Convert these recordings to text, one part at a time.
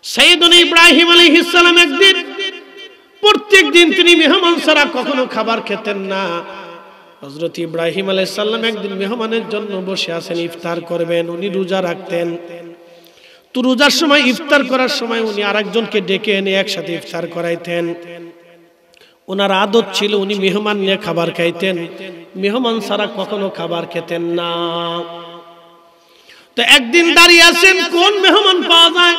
সাইয়েদুনা ইব্রাহিম আলাইহিস সালাম একদিন, প্রত্যেক দিন তিনি মেহমান ছাড়া কখনো খাবার খেতেন না। হযরত ইব্রাহিম আলাইহিস সালাম একদিন মেহমানের জন্য বসে আছেন, ইফতার করবেন। উনি রোজা রাখতেন। তো রোজার সময়, ইফতার করার সময় উনি আরেকজনকে ডেকে এনে একসাথে ইফতার করাইতেন। ওনার আদত ছিল উনি মেহমান নিয়ে খাবার খাইতেন, মেহমান ছাড়া কখনো খাবার খেতেন না। তো একদিন দাঁড়িয়ে আছেন, কোন মেহমান পাওয়া যায়।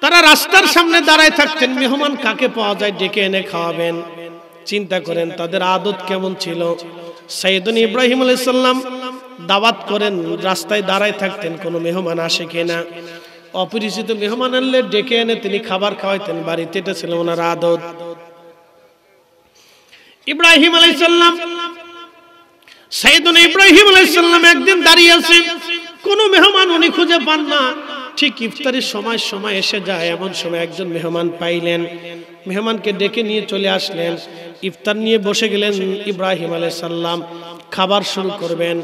তারা রাস্তার সামনে দাঁড়ায় থাকতেন, মেহমান কাকে পাওয়া যায় ডেকে এনে খাওয়াবেন। চিন্তা করেন তাদের আদত কেমন ছিল। সাইয়েদুনা ইব্রাহিম আলাইহিস সালাম দাওয়াত করেন, রাস্তায় দাঁড়ায় থাকতেন কোন মেহমান আসে কিনা। অপরিচিত মেহমান আনলে ডেকে এনে তিনি খাবার খাওয়াইতেন বাড়িতে, এটা ছিল ওনার আদত। ইব্রাহিম আলাইহিস সালাম, সাইয়েদুনা ইব্রাহিম আলাইহিস সালাম একদিন দাঁড়িয়ে আছেন, কোন মেহমান উনি খুঁজে পান না। ঠিক ইফতারের সময় এসে যায়, এমন সময় একজন মেহমান পাইলেন। মেহমানকে ডেকে নিয়ে চলে আসলেন, ইফতার নিয়ে বসে গেলেন। ইব্রাহিম আলাইহিস সালাম খাবার শুরু করবেন।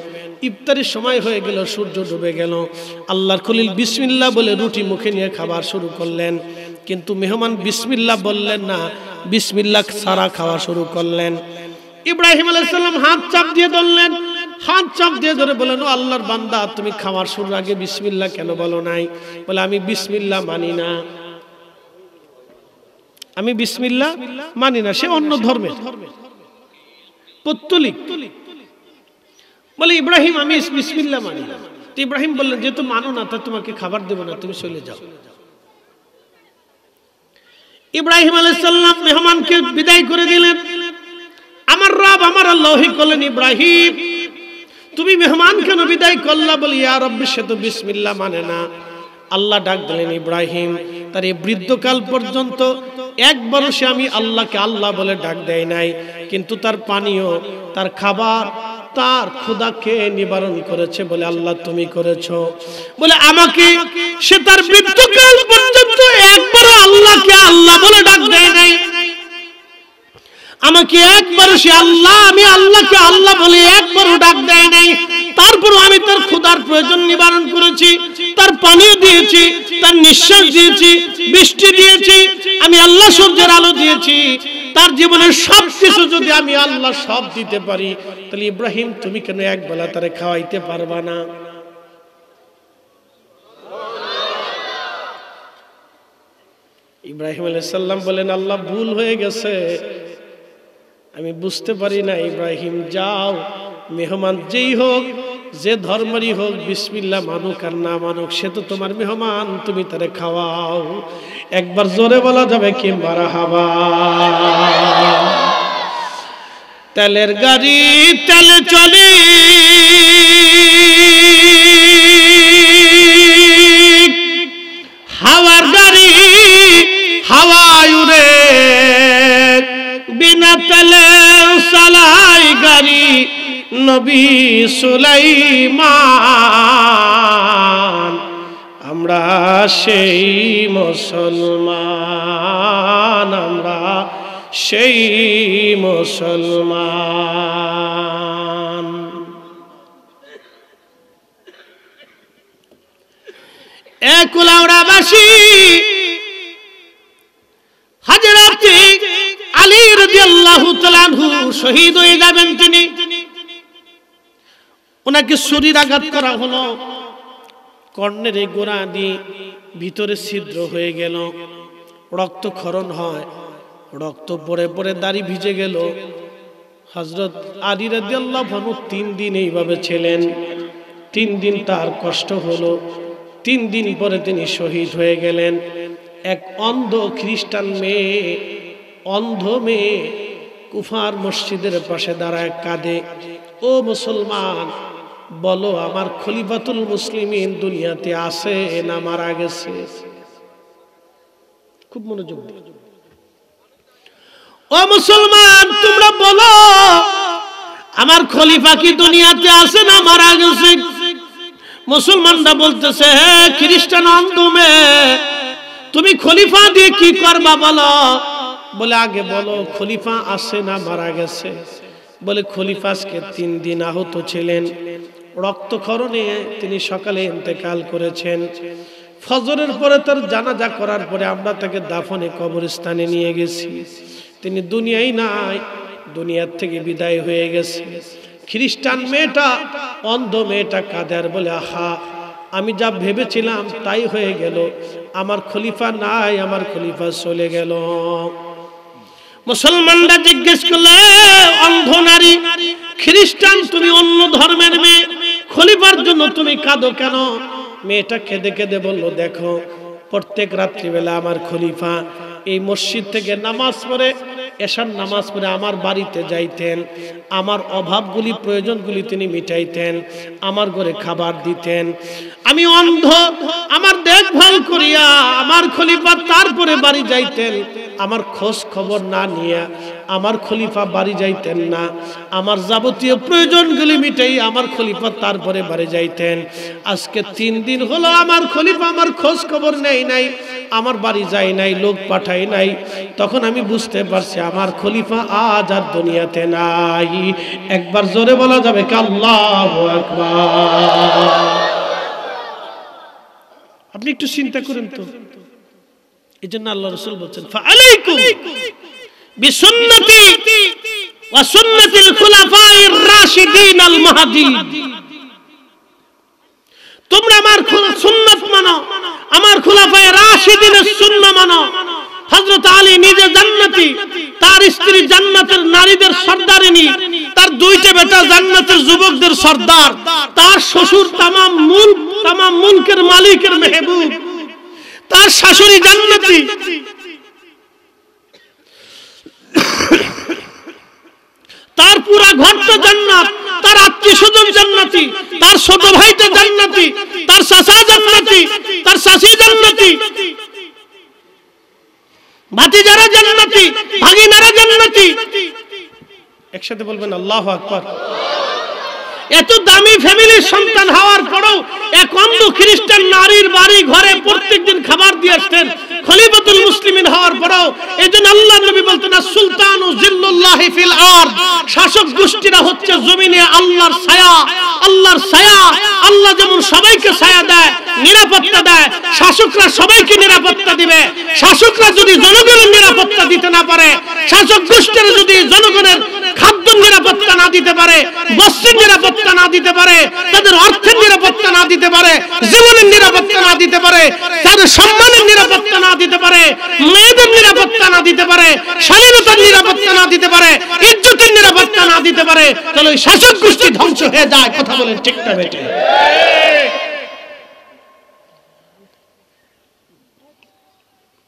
ইফতারের সময় হয়ে গেল, সূর্য ডুবে গেল। আল্লাহর খলিল বিসমিল্লাহ বলে রুটি মুখে নিয়ে খাবার শুরু করলেন, কিন্তু মেহমান বিসমিল্লাহ বললেন না, বিসমিল্লাহ ছাড়া খাওয়া শুরু করলেন। ইব্রাহিম আলাইহিস সালাম হাত চাপ দিয়ে ধরলেন, হাত চাপ দিয়ে ধরে বলেন, ও আল্লাহর বান্দা, তুমি খাওয়ার শুরুর আগে বিসমিল্লাহ কেন বলো নাই? বলে, আমি বিসমিল্লাহ মানি না, আমি বিসমিল্লাহ মানি না। সে অন্য ধর্মের পৌত্তলিক। বলে, ইব্রাহিম, আমি বিসমিল্লাহ মানি না। তো ইব্রাহিম বললেন, যেহেতু মানো না, তা তোমাকে খাবার দেব না, তুমি চলে যাও। ইব্রাহিম আলাইহিস সালাম মেহমানকে বিদায় করে দিলেন। আমার রব, আমার আল্লাহ বললেন, ইব্রাহিম, তুমি মেহমান কেন বিদায় করলা? বলি, ইয়া রব্বি, সে তো বিসমিল্লাহ মানে না। আল্লাহ ডাক দিলেন, ইব্রাহিম, তার এই বৃদ্ধকাল পর্যন্ত একবারও সে আমি আল্লাহকে আল্লাহ বলে ডাক দেয় নাই, কিন্তু তার পানীয়, তার খাবার, তার ক্ষুধাকে নিবারণ করেছে বলে আল্লাহ তুমি করেছো। বলে, আমাকে সে তার বৃদ্ধকাল পর্যন্ত একবারও আল্লাহকে আল্লাহ বলে ডাক দেয় নাই। আমাকে একবারও সে আল্লাহ, আমি আল্লাহকে আল্লাহ বলে একবারও ডাক দেয় নাই। তারপরও আমি তার ক্ষুধার প্রয়োজন নিবারণ করেছি, তার পানি দিয়েছি, তার নিঃশ্বাস দিয়েছি, বৃষ্টি দিয়েছি, আমি আল্লাহ সূর্যের আলো দিয়েছি। তার জীবনের সবকিছু যদি আমি আল্লাহ সব দিতে পারি, তাহলে ইব্রাহিম, তুমি কেন একবেলা তারে খাওয়াইতে পারবা না? ইব্রাহিম আলাইহিস সালাম বলেন, আল্লাহ, ভুল হয়ে গেছে, আমি বুঝতে পারি না। ইব্রাহিম, যাও, মেহমান যেই হোক, যে ধর্মেরই হোক, বিসমিল্লাহ মানুক আর না মানুক, সে তো তোমার মেহমান, তুমি তারে খাওয়াও। একবার জোরে বলা যাবে কি মারহাবা? তেলের গাড়ি তেলে চলে, হাওয়ার গাড়ি হাওয়ায় উড়ে, বিনা তেলে চালাই গাড়ি নবী সুলাইমান। আমরা সেই মুসলমান, আমরা সেই মুসলমান। কুলাউড়াবাসী হযরত আলী রাদিয়াল্লাহু তাআলা আনহু শহীদ হয়ে যাবেন। তিনি, ওনাকে ছুরির আঘাত করা হলো, কর্ণের গোড়া দিয়ে ভিতরে ছিদ্র হয়ে গেল, রক্তক্ষরণ হয়, রক্ত পড়ে পড়ে দাড়ি ভিজে গেল। হযরত আলী রাদিয়াল্লাহু আনহু 3 দিন এইভাবে ছিলেন। 3 দিন তার কষ্ট হলো। 3 দিন পরে তিনি শহীদ হয়ে গেলেন। এক অন্ধ খ্রিস্টান মেয়ে, অন্ধ মেয়ে কুফার মসজিদের পাশে দাঁড়ায় কাঁদে, ও মুসলমান, বলো আমার খলিফাতুল মুসলিমিন দুনিয়াতে আছে না মারা গেছে? খুব মনোযোগ দিয়ে, ও মুসলমান, তোমরা বলো আমার খলিফা কি দুনিয়াতে আছে না মারা গেছে? মুসলমানরা বলতেছে, হে খ্রিস্টান অন্ধ মেয়ে, তুমি খলিফা দিয়ে কি করবা বলো? বলে, আগে বলো খলিফা আছে না মারা গেছে? বলে, খলিফা আজকে 3 দিন আহত ছিলেন, রক্তক্ষরণে তিনি সকালে ইন্তেকাল করেছেন। ফজরের পরে তার জানাজা করার পরে আমরা তাকে দাফনে কবরস্থানে নিয়ে গেছি। তিনি দুনিয়ায় নাই, দুনিয়ার থেকে বিদায় হয়ে গেছে। খ্রিস্টান মেয়েটা, অন্ধ মেয়েটা কাঁদে আর বলে, আহা, আমি যা ভেবেছিলাম তাই হয়ে গেল, আমার খলিফা নাই, আমার খলিফা চলে গেল। মুসলমানরা জিজ্ঞেস করলে, অন্ধ নারী, খ্রিস্টান তুমি, অন্য ধর্মের মেয়ে, খলিফার জন্য তুমি কাঁদো কেন? মেয়েটা কেঁদে কেঁদে বলল, দেখো, প্রত্যেক রাত্রিবেলা আমার খলিফা এই মসজিদ থেকে নামাজ পড়ে, এশার নামাজ পড়ে আমার বাড়িতে যাইতেন, আমার অভাবগুলি, প্রয়োজনগুলি তিনি মিটাইতেন, আমার ঘরে খাবার দিতেন। আমি অন্ধ, আমার দেখভাল করিয়া আমার খলিফা তারপরে বাড়ি যাইতেন। আমার খোঁজ খবর না নিয়ে আমার খলিফা বাড়ি যাইতেন না, আমার যাবতীয় প্রয়োজনগুলি মিটাই আমার খলিফা তারপরে বাড়ি যাইতেন। আজকে 3 দিন হলো আমার খলিফা আমার খোঁজ খবর নেই নাই, আমার বাড়ি যায় নাই, লোক পাঠাই নাই। তখন আমি বুঝতে পারছি আমার খলিফা আজ আর দুনিয়াতে নাই। একবার জোরে বলা যাবে কি আল্লাহু আকবার? আপনি একটু চিন্তা করেন তো। এই জন্য আল্লাহ রাসূল বলছেন, ফাআলাইকুম বিসুন্নতি ওয়া সুন্নাতিল খুলাফায়ে রাশিদিন আল মাহদিয়্যিন। তোমরা আমার সুন্নাত মানো, আমার খুলাফায়ে রাশিদিনের সুন্নাহ মানো। হযরত আলী নিজে জান্নাতি, তার স্ত্রী জান্নাতের নারীদের সর্দারিনী, তার 2টা বেটা জান্নাতের যুবকদের সর্দার, তার শ্বশুর তামাম মুলকের মালিকের মেহবুব, তার শাশুড়ি জান্নাতি, তার পুরা ঘরটা জান্নাত, তার আত্মীয় স্বজন জান্নাতি, তার ছোট ভাইটা জান্নাতি, তার চাচা জান্নাতি, তার চাচি জান্নাতি, ভাতিজারা জান্নাতি, ভাগিনারা জান্নাতি। একসাথে বলবেন আল্লাহু আকবার। এত দামি ফ্যামিলির সন্তান হওয়ার পরেও এক অন্ধ খ্রিস্টান নারীর বাড়ি ঘরে প্রত্যেকদিন খাবার দিয়ে আসতেন, খলিফাতুল মুসলিমিন হওয়ার পরেও। এজন্য আল্লাহর নবী বলতেন, সুলতানু জিল্লুল্লাহি ফিল আরদ, শাসক গোষ্ঠীরা হচ্ছে জমিনে আল্লাহর ছায়া। আল্লাহর ছায়া, আল্লাহ যেমন সবাইকে ছায়া দেয়, নিরাপত্তা দেয়, শাসকরা সবাইকে নিরাপত্তা দিবে। শাসকরা যদি জনগণের নিরাপত্তা দিতে না পারে, শাসক গোষ্ঠীরা যদি জনগণের খাদ্য নিরাপত্তা না দিতে পারে, বস্ত্রের নিরাপত্তা না দিতে পারে, তাদের অর্থের নিরাপত্তা না দিতে পারে, জীবনের নিরাপত্তা না দিতে পারে, তাদের সম্মানের নিরাপত্তা না দিতে পারে, মেয়েদের নিরাপত্তা না দিতে পারে, স্বাধীনতার নিরাপত্তা না দিতে পারে, ইজ্জতের নিরাপত্তা না দিতে পারে, তাহলে ওই শাসক গোষ্ঠী ধ্বংস হয়ে যায়। কথা বলেন ঠিক না বেটে?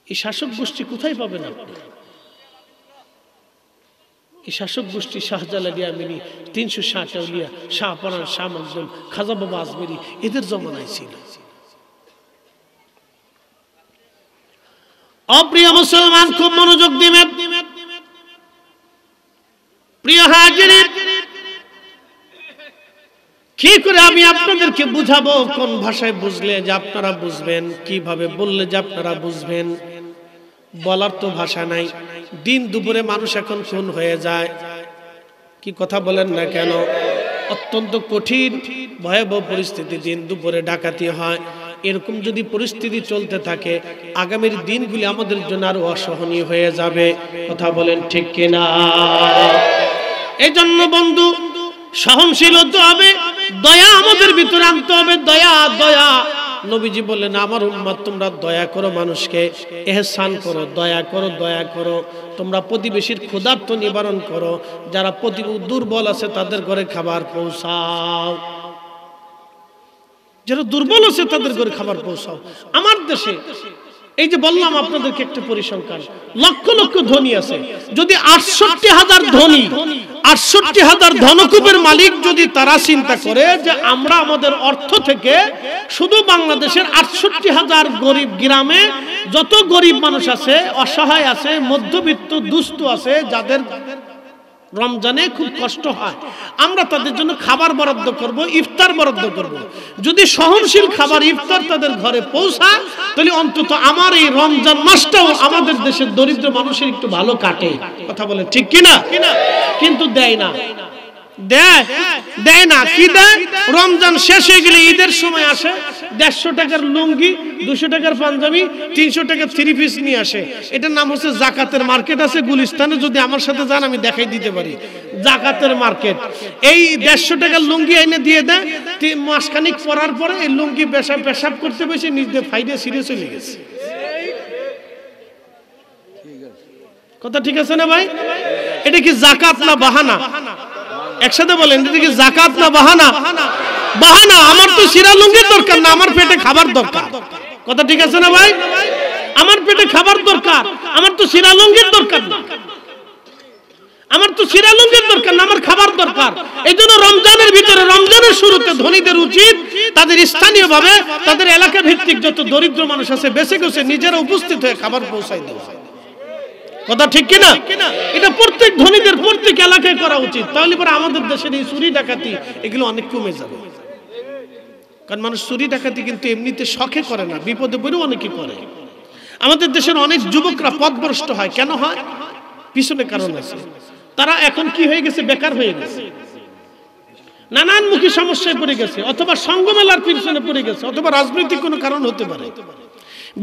এই শাসক গোষ্ঠী কোথায় পাবেন আপনি? এই শাসক গোষ্ঠী শাহজালালি, আমিনী, 360 আউলিয়া, শাহপরান, শাহ মখদুম, খাজা বাবা আজমেরি, এদের জমানায় ছিল। অপ্রিয় মুসলমান, খুব মনোযোগ দিবেন। প্রিয় হাজিরিন, কি করে আমি আপনাদেরকে বুঝাবো, কোন ভাষায় বুঝলে যে আপনারা বুঝবেন, কিভাবে বললে যে আপনারা বুঝবেন? বলার তো ভাষা নাই। দিন দুপুরে মানুষ এখন খুন হয়ে যায়, কি কথা বলেন না কেন? অত্যন্ত কঠিন ভয়াবহ পরিস্থিতি, দিন দুপুরে ডাকাতি হয়। এরকম যদি পরিস্থিতি চলতে থাকে, আগামীর দিনগুলি আমাদের জন্য আরো অসহনীয় হয়ে যাবে। কথা বলেন ঠিক কিনা? এই জন্য বন্ধু, সহনশীল হতে হবে, দয়া আমাদের ভিতরে আনতে হবে। দয়া, দয়া। নবীজি বললেন, আমার উম্মত তোমরা দয়া করো, মানুষকে ইহসান করো, দয়া করো, দয়া করো। তোমরা প্রতিবেশীর ক্ষুধার্ত নিবারণ করো, যারা দুর্বল আছে তাদের ঘরে খাবার পৌঁছাও, যারা দুর্বল আছে তাদের ঘরে খাবার পৌঁছাও। আমার দেশে এই যে বললাম আপনাদেরকে একটা পরিসংখ্যান, লক্ষ লক্ষ ধনী আছে। যদি 68,000 ধনী, 68,000 ধনকুবের মালিক যদি তারা চিন্তা করে যে আমরা আমাদের অর্থ থেকে শুধু বাংলাদেশের 68,000 গরিব গ্রামে যত গরিব মানুষ আছে, অসহায় আছে, মধ্যবিত্ত দুস্থ আছে, যাদের রমজানে খুব কষ্ট হয়, আমরা তাদের জন্য খাবার বরাদ্দ করব, ইফতার বরাদ্দ করব। যদি সহনশীল খাবার, ইফতার তাদের ঘরে পৌঁছায়, তাহলে অন্তত আমার এই রমজান মাসটাও আমাদের দেশের দরিদ্র মানুষের একটু ভালো কাটে। কথা বলে ঠিক কিনা? কিন্তু দেয় না। দেয় দেয় না। কি দেয়? রমজান শেষ হয়ে গেলে ঈদের সময় আসে 150 টাকার লুঙ্গি, 200 টাকার পাঞ্জাবি, 300 টাকার 3 পিস নিয়ে আসে। এটার নাম হচ্ছে জাকাতের মার্কেট। আছে গুলিস্তানে, যদি আমার সাথে যান আমি দেখাই দিতে পারি জাকাতের মার্কেট। এই 150 টাকার লুঙ্গি এনে দিয়ে দেয়, মাসখানিক পরার পরে এই লুঙ্গি পেশাব করতে বসে নিজে ফাইডে ছিঁড়ে চলে গেছে। কথা ঠিক আছে না ভাই? এটা কি জাকাত না বাহানা? একসাথে বলেন, এটা কি জাকাত না বাহানা? বাহানা। আমার তো ছিঁড়া লুঙ্গির দরকার না, আমার পেটে খাবার দরকার। কথা ঠিক আছে না ভাই? আমার পেটে খাবার দরকার, আমার তো ছিঁড়া লুঙ্গির দরকার না। আমার তো ছিঁড়া লুঙ্গির দরকার না, আমার খাবার দরকার। এই জন্য রমজানের ভিতরে, রমজানের শুরুতে ধনীদের উচিত তাদের স্থানীয়ভাবে, তাদের এলাকা ভিত্তিক যত দরিদ্র মানুষ আছে বেঁচে গেছে নিজেরা উপস্থিত হয়ে খাবার পৌঁছাই দেওয়া। কথা ঠিক কিনা? এটা প্রত্যেক ধনীদের প্রত্যেক এলাকায় করা উচিত। তাহলে পরে আমাদের দেশের এই চুরি ডাকাতি এগুলো অনেক কমে যাবে। কারণ মানুষ চুরি ডাকাতি কিন্তু এমনিতে শখে করে না, বিপদে পড়েও অনেকে করে। আমাদের দেশের অনেক যুবকরা পথভ্রষ্ট হয়। কেন হয়? পিছনে কারণ আছে। তারা এখন কি হয়ে গেছে? বেকার হয়ে গেছে, নানানমুখী সমস্যায় পড়ে গেছে, অথবা সঙ্গমেলার পিছনে পড়ে গেছে, অথবা রাজনৈতিক কোনো কারণ হতে পারে।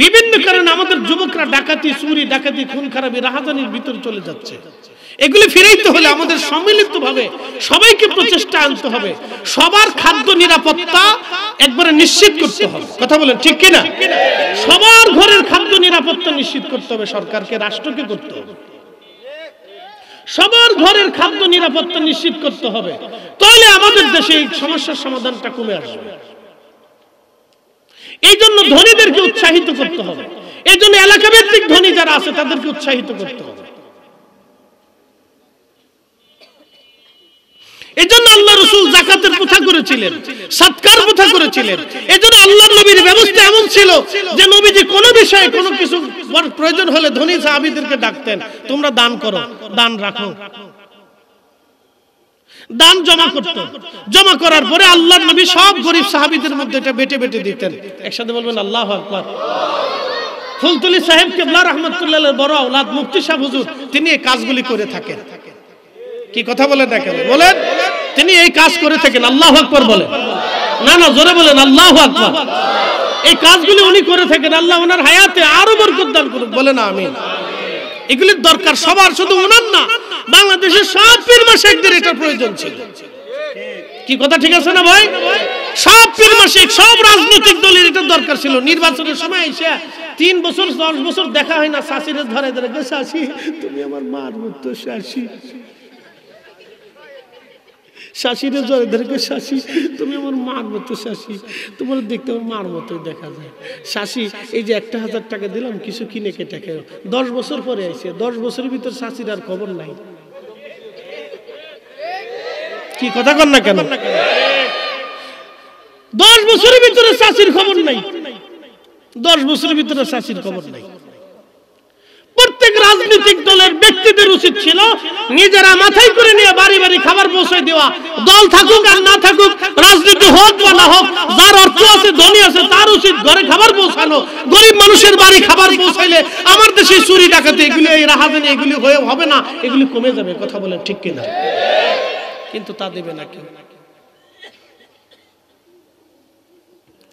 বিভিন্ন কারণে আমাদের যুবকরা ডাকাতি, চুরি ডাকাতি, খুন খারাপি, রাহাজানির ভিতরে চলে যাচ্ছে। এগুলি ফিরাইতে হলে আমাদের সম্মিলিতভাবে সবাইকে প্রচেষ্টা আনতে হবে। সবার খাদ্য নিরাপত্তা একবারে নিশ্চিত করতে হবে। কথা বলেন ঠিক কিনা? সবার ঘরের খাদ্য নিরাপত্তা নিশ্চিত করতে হবে, সরকারকে, রাষ্ট্রকে করতে হবে। সবার ঘরের খাদ্য নিরাপত্তা নিশ্চিত করতে হবে, তাহলে আমাদের দেশে এই সমস্যার সমাধানটা কমে আসবে। এই জন্য ধনীদেরকে উৎসাহিত করতে হবে। এই জন্য এলাকা ভিত্তিক ধনী যারা আছে তাদেরকে উৎসাহিত করতে হবে। এই জন্য আল্লাহ রাসূল যাকাতের প্রথা করেছিলেন, সদকার প্রথা করেছিলেন। এই জন্য আল্লাহর নবীর ব্যবস্থা এমন ছিল যে নবীজি কোনো বিষয়ে কোনো কিছু প্রয়োজন হলে ধনী সাহাবীদেরকে ডাকতেন, তোমরা দান করো, দান রাখো। দান জমা করত, জমা করার পরে আল্লাহর নবী সব গরিব সাহাবীদের মধ্যে এটা বেটে বেটে দিতেন। একসাথে বলবেন আল্লাহু আকবার। ফুলতুলি সাহেব কিবলা রাহমাতুল্লাহর বড় আওলাদ মুফতি সাহেব হুজুর, তিনি এই কাজগুলি করে থাকেন। কি কথা বলেন না কেন? বলেন, তিনি এই কাজ করে থাকেন। আল্লাহু আকবার বলেন না, না জোরে বলেন আল্লাহু আকবার। এই কাজগুলি উনি করে থাকেন। আল্লাহ ওনার হায়াতে আরো বরকত দান করুক, বলেন আমিন। এগুলির দরকার সবার, শুধু ওনার না, বাংলাদেশের সব পীর মাশায়েখদের এটা প্রয়োজন ছিল। কি কথা ঠিক আছে না ভাই? সব পীর মাশায়েখ, সব রাজনৈতিক দলের এটা দরকার ছিল। নির্বাচনের সময় এসে 3 বছর 10 বছর দেখা হয় না, শাশিরে ধরে ধরে গেছে, শাশি তুমি আমার মার মতো, শাশি শাশিরে ধরে ধরে গেছে, শাশি তুমি আমার মার মতো, শাশি তোমার দেখতে আমার মার মতোই দেখা যায়। শাশি এই যে 1000 টাকা দিলাম কিছু কিনে কেটে খেয়ে, 10 বছর পরে আইছে, 10 বছরের ভিতর শাশির আর খবর নাই। কি কথা কন না কেন? 10 বছরের ভিতরে শাশির খবর নাই, 10 বছরের ভিতরে শাশির খবর নাই। প্রত্যেক রাজনৈতিক দলের ব্যক্তিদের উচিত ছিল নিজেরা মাথায় করে নিয়ে বাড়ি বাড়ি খাবার পৌঁছায় দেওয়া। দল থাকুক আর না থাকুক, রাজনীতি হোক বা না হোক, যার অর্থ আছে, ধনী আছে, তার উচিত ঘরে খাবার পৌঁছানো। গরিব মানুষের বাড়ি খাবার পৌঁছাইলে আমার দেশে চুরি ডাকাতি এগুলি, এই রাহাজানি এগুলি হয়ে হবে না, এগুলি কমে যাবে। কথা বলেন ঠিক কিনা? কিন্তু তা দেবে না কেউ,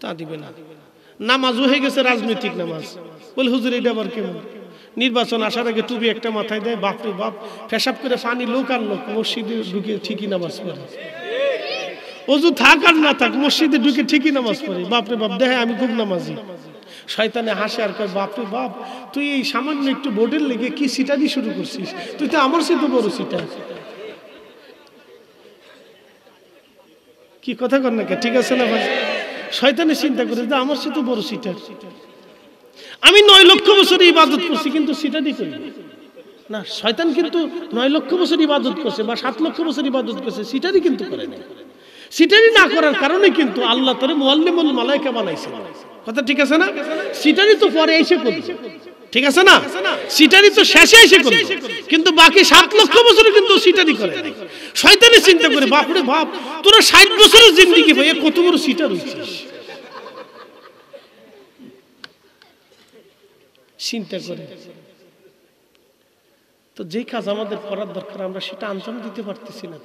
তা দিবে না। নামাজ হয়ে গেছে রাজনৈতিক নামাজ। বলে হুজুর এটা আবার কেমন? নির্বাচন আসার আগে টুপি একটা মাথায় দেয়, বাপরে বাপ, পেশাব করে পানি লোক আর লোক মসজিদে ঢুকে ঠিকই নামাজ পড়ে। ওযু থাক আর না থাক, মসজিদে ঢুকে ঠিকই নামাজ পড়ে। বাপরে বাপ, দেখে আমি খুব নামাজি। শয়তানে হাসে আর কয়, বাপরে বাপ, তুই এই সামান্য একটু বোর্ডের লেগে কি সিটারি শুরু করছিস? তুই তো আমার সাথে বড় সিটার। কি কথা কর না কে? ঠিক আছে না ভাই? শয়তানে চিন্তা করে যে আমার সাথে বড় সিটার। আমি 9 লক্ষ বছর ইবাদত করছি কিন্তু সিটারি করি না। শয়তান কিন্তু 9 লক্ষ বছর ইবাদত করছে বা 7 লক্ষ বছর ইবাদত করছে, সিটারি কিন্তু করে না। সিটারি না করার কারণে কিন্তু আল্লাহ তারে মুআল্লিমুল মালায়েকা বানাইছে। কথা ঠিক আছে না? সিটারি তো পরে এসে করবে, ঠিক আছে না? সিটারি তো শেষে এসে করবে, কিন্তু বাকি 7 লক্ষ বছর কিন্তু সিটারি করে না। শয়তানে চিন্তা করে, বাপরে বাপ, তোরা 60 বছরের জিন্দেগি ভাই কত বড় সিটার হইছিস। চিন্তা করে তো যে কাজ আমাদের করার দরকার আমরা সেটা আঞ্জাম দিতে পারতেছি না।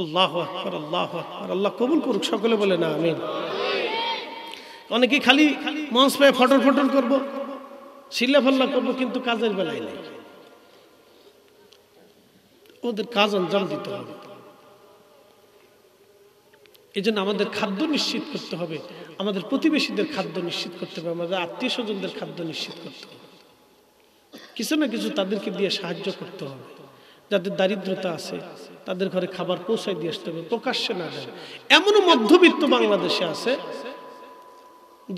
আল্লাহু আকবার, আল্লাহু আকবার। আল্লাহ কবুল করুক, সকলে বলে না আমিন। অনেকে খালি মঞ্চ পেয়ে ফটর ফটর করবো, চিল্লা ফাল্লা করবো, কিন্তু কাজের বেলায় নেই। ওদের কাজ আঞ্জাম দিতে হবে। এই জন্য আমাদের খাদ্য নিশ্চিত করতে হবে, আমাদের প্রতিবেশীদের খাদ্য নিশ্চিত করতে হবে, আমাদের আত্মীয় স্বজনদের খাদ্য নিশ্চিত করতে হবে। কিছু না কিছু তাদেরকে দিয়ে সাহায্য করতে হবে। যাদের দারিদ্রতা আছে তাদের ঘরে খাবার পৌঁছায় দিয়ে আসতে হবে, প্রকাশ্যে না দেয়। এমনও মধ্যবিত্ত বাংলাদেশে আছে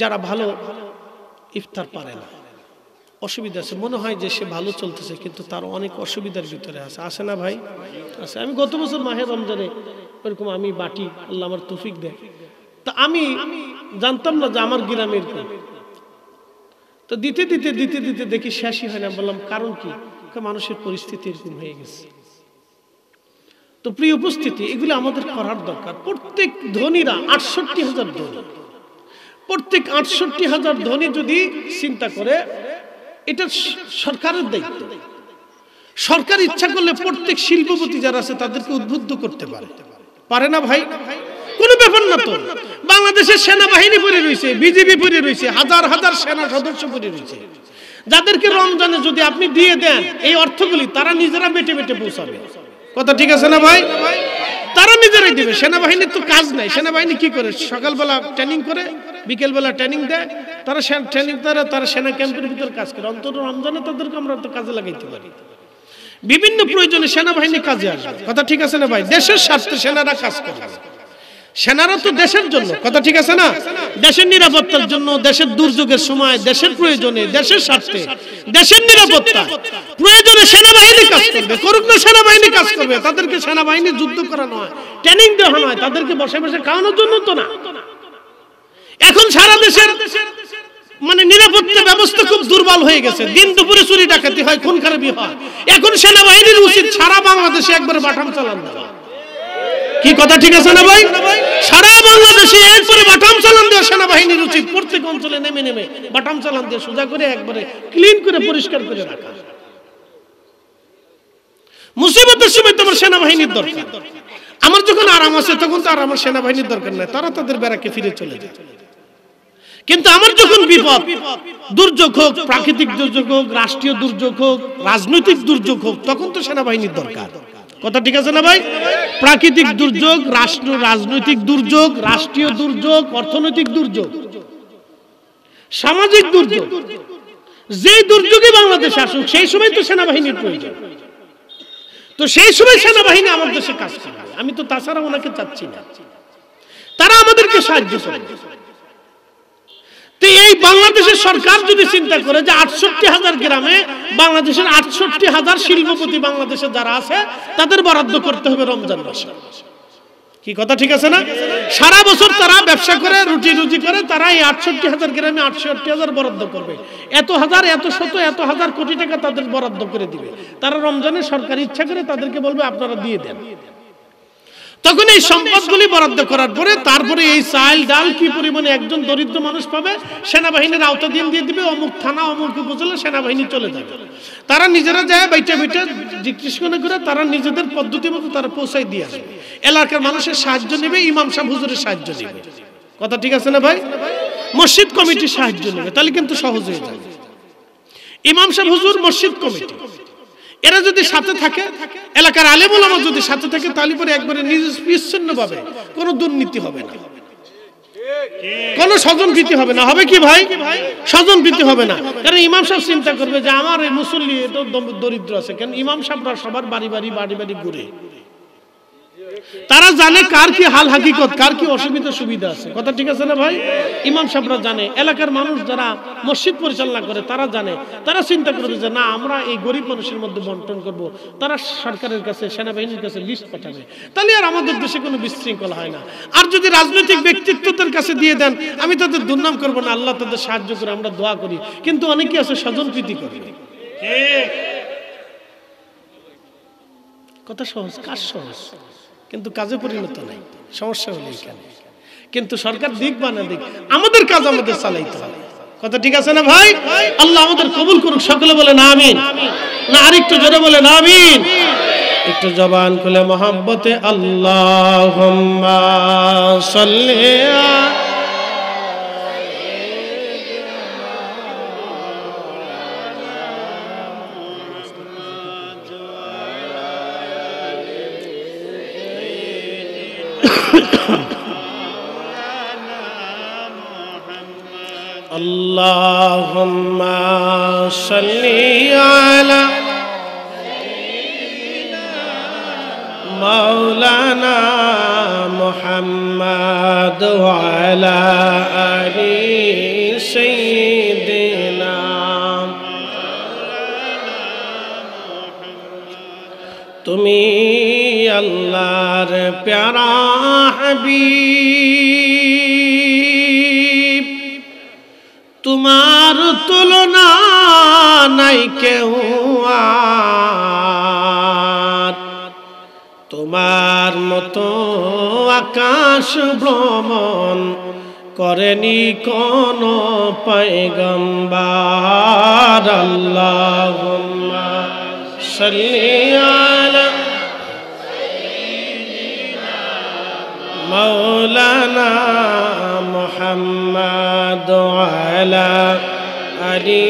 যারা ভালো ইফতার পারে না, অসুবিধা আছে, মনে হয় যে সে ভালো চলতেছে, কিন্তু তার অনেক অসুবিধার ভিতরে আছে। আসে না ভাই? আছে। আমি গত বছর মাহে রমজানে এরকম আমি বাটি, আল্লাহ আমার তৌফিক দেয়, তা আমি জানতাম না যে আমার গ্রামে এরকম। তো দিতে দিতে দিতে দিতে দেখি শেষই হয় না। বললাম কারণ কি? মানুষের পরিস্থিতি এরকম হয়ে গেছে। তো প্রিয় উপস্থিতি, এগুলো আমাদের করার দরকার। প্রত্যেক ধনীরা ৬৮,০০০ ধনী, প্রত্যেক ৬৮,০০০ ধনী যদি চিন্তা করে, এটা সরকারের দায়িত্ব। সরকার ইচ্ছা করলে প্রত্যেক শিল্পপতি যারা আছে তাদেরকে উদ্বুদ্ধ করতে পারে, পারে না ভাই? কোনো ব্যাপার না তো। বাংলাদেশের সেনাবাহিনী পড়ে রয়েছে, বিজিবি পড়ে রয়েছে, হাজার হাজার সেনা সদস্য পড়ে রয়েছে, যাদেরকে রমজানে যদি আপনি দিয়ে দেন এই অর্থগুলি, তারা নিজেরা বেটে বেটে পৌঁছাবে। কথা ঠিক আছে না ভাই? তারা নিজেরাই দিবে। সেনাবাহিনীর তো কাজ নাই। সেনাবাহিনী কি করে? সকালবেলা ট্রেনিং করে, বিকেলবেলা ট্রেনিং দেয়, তারা ট্রেনিং দ্বারা তারা সেনা ক্যাম্পের ভিতরে কাজ করে। অন্তত রমজানে তাদেরকে আমরা তো কাজে লাগাইতে পারি। বিভিন্ন প্রয়োজনে সেনাবাহিনী কাজে আসে। কথা ঠিক আছে না ভাই? দেশের স্বার্থে সেনারা কাজ করে। সেনারা তো দেশের জন্য, কথা ঠিক আছে না? দেশের নিরাপত্তার জন্য, দেশের দুর্যোগের সময়, দেশের প্রয়োজনে, দেশের স্বার্থে, দেশের নিরাপত্তা প্রয়োজনে সেনাবাহিনী কাজ করবে। করুক না, সেনাবাহিনী কাজ করবে। তাদেরকে সেনাবাহিনী যুদ্ধ করানো হয়, ট্রেনিং দেওয়া হয়, তাদেরকে বসে বসে খাওয়ানোর জন্য তো না। এখন সারা দেশের মানে নিরাপত্তা ব্যবস্থা খুব দুর্বল হয়ে গেছে। দিন দুপুরে চুরি ডাকাতি হয়, খুন খারাপি হয়। এখন সেনাবাহিনীর উচিত সারা বাংলাদেশে একবারে বাটাম চালান দেওয়া। কি কথা ঠিক আছে না ভাই? সারা বাংলাদেশে এরপরে বাটাম চালান দেওয়া সেনাবাহিনীর উচিত। প্রত্যেক অঞ্চলে নেমে নেমে বাটাম চালান দিয়ে সোজা করে একবারে ক্লিন করে পরিষ্কার করে রাখা। মুসিবতের সময় তোমার সেনাবাহিনীর দরকার। আমার যখন আরাম আছে তখন তো আর আমার সেনাবাহিনীর দরকার নাই, তারা তাদের ব্যারাকে ফিরে চলে যায়। কিন্তু আমার যখন বিপদ, দুর্যোগ হোক, প্রাকৃতিক দুর্যোগ হোক, রাষ্ট্রীয় দুর্যোগ হোক, রাজনৈতিক দুর্যোগ হোক, তখন তো সেনাবাহিনীর দরকার। কথা ঠিক আছে না ভাই? প্রাকৃতিক দুর্যোগ, রাজনৈতিক দুর্যোগ, রাষ্ট্রীয় দুর্যোগ, অর্থনৈতিক দুর্যোগ, সামাজিক দুর্যোগ, যেই দুর্যোগে বাংলাদেশে আসুক সেই সময় তো সেনাবাহিনীর প্রয়োজন। তো সেই সময় সেনাবাহিনী আমার দেশে কাজ করবে। আমি তো তাছাড়া ওনাকে চাচ্ছি না, তারা আমাদেরকে সাহায্য করবে। তো এই বাংলাদেশের সরকার যদি চিন্তা করে যে ৬৮,০০০ গ্রামে বাংলাদেশের ৬৮,০০০ শিল্পপতি বাংলাদেশে যারা আছে তাদের বরাদ্দ করতে হবে রমজান মাসে। কি কথা ঠিক আছে না? সারা বছর তারা ব্যবসা করে, রুটি রুজি করে, তারা এই ৬৮,০০০ গ্রামে ৬৮,০০০ বরাদ্দ করবে। এত হাজার, এত শত, এত হাজার কোটি টাকা তাদের বরাদ্দ করে দিবে। তারা রমজানে সরকার ইচ্ছা করে তাদেরকে বলবে আপনারা দিয়ে দেন। তখন এই সম্পদগুলি বরাদ্দ করার পরে তারপরে এই চাল ডাল কি পরিমাণে একজন দরিদ্র মানুষ পাবে, সেনাবাহিনীর আওতাধীন দিয়ে দিবে। অমুক থানা, অমুক উপজেলা সেনাবাহিনী চলে যাবে। তারা নিজেরা যায় বাইটা বাইটা জিজ্ঞেস করে তারা নিজেদের পদ্ধতি মতো তারা পৌঁছাই দিয়ে আসবে। এলাকার মানুষের সাহায্য নেবে, ইমাম সাহেব হুজুরের সাহায্য নেবে। কথা ঠিক আছে না ভাই? মসজিদ কমিটির সাহায্য নেবে, তাহলে কিন্তু সহজ হয়ে যাবে। ইমাম সাহেব হুজুর, মসজিদ কমিটি এরা যদি সাথে থাকে, এলাকার আলেম ওলামা যদি সাথে থাকে, তাহলে পরে একবারে নিশ্চিন্নভাবে কোনো দুর্নীতি হবে না, কোনো স্বজনপ্রীতি হবে না। হবে কি ভাই? স্বজনপ্রীতি হবে না। কারণ ইমাম সাহেব চিন্তা করবে যে আমার এই মুসল্লি তো দরিদ্র আছে, কেন ইমাম সাহেবরা সবার বাড়ি বাড়ি ঘুরে, তারা জানে কার কি হাল হাকিকত, কার কি অসুবিধা সুবিধা আছে। কথা ঠিক আছে না ভাই? ইমাম সাহেবরা জানে, এলাকার মানুষ যারা মসজিদ পরিচালনা করে তারা জানে। তারা চিন্তা করবে যে না, আমরা এই গরিব মানুষের মধ্যে বন্টন করব। তারা সরকারের কাছে, সেনাবাহিনীর কাছে লিস্ট পাঠাবে, তাহলে আর আমাদের দেশে কোনো বিশৃঙ্খলা হয় না। আর যদি রাজনৈতিক ব্যক্তিত্বদের কাছে দিয়ে দেন, আমি তাদের দুর্নাম করবো না, আল্লাহ তাদের সাহায্য করে, আমরা দোয়া করি। কিন্তু অনেকে আছে স্বজনপ্রীতি করে। কথা সহজ, কাজ সহজ, কিন্তু কাজে পরিণত নাই। সমস্যা হলো এখানে। কিন্তু সরকার দিক বা না দিক, আমাদের কাজ আমাদের চালাইতে হবে। কথা ঠিক আছে না ভাই? আল্লাহ আমাদের কবুল করুক। সকলে বলে না আমিন। না আরেকটু জোরে বলে না আমিন। একটু জবান খুলে মোহাব্বতে আল্লাহুম্মা সাল্লি Allahumma salli ala Maulana Muhammad wa ala ali Sayyidina Tumi Allah'r pyara habib তোমার তুলনা নাই কেউ আর তোমার মতো আকাশ ভ্রমণ করেনি কোন পয়গম্বর আল্লাহুম্মা সাল্লি আলা মাওলানা মুহাম্মদ ওয়া আলা আলি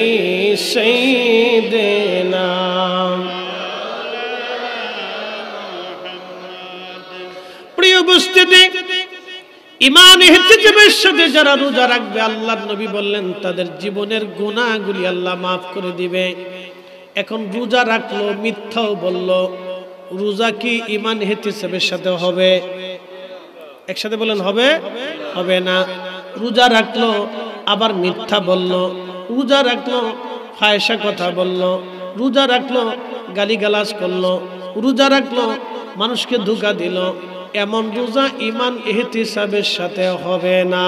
সাইয়্যিদিনা প্রিয় উপস্থিতি ঈমান ইহতিজাবের সাথে যারা রোজা রাখবে আল্লাহর নবী বললেন তাদের জীবনের গুনাহগুলি আল্লাহ maaf করে দিবে এখন রোজা রাখলো মিথ্যাও বলল রোজা কি ঈমান ইহতিজাবের সাথে হবে একসাথে বলেন হবে হবে না রোজা রাখলো আবার মিথ্যা বলল রোজা রাখলো ফায়সা কথা বলল রোজা রাখলো গালিগালাজ করলো রোজা রাখলো মানুষকে ধোঁকা দিল এমন রোজা ঈমান ইহতিসাবের সাথে হবে না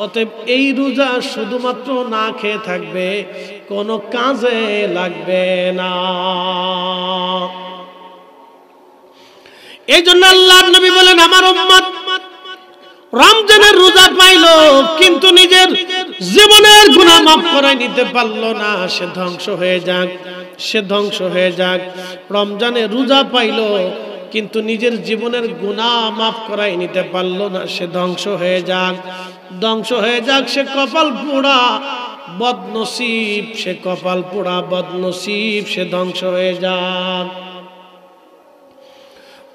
অতএব এই রোজা শুধুমাত্র না খেয়ে থাকবে কোনো কাজে লাগবে না এই জন্য আল্লাহর নবী বলেন আমার উম্মত রমজানের রোজা পাইলো কিন্তু নিজের জীবনের গুনাহ maaf করাই নিতে পারলো না সে ধ্বংস হয়ে যাক রমজানের রোজা পাইলো কিন্তু নিজের জীবনের গুনাহ maaf করাই নিতে পারলো না সে ধ্বংস হয়ে যাক সে কপাল পোড়া বদনসিব সে ধ্বংস হয়ে যাক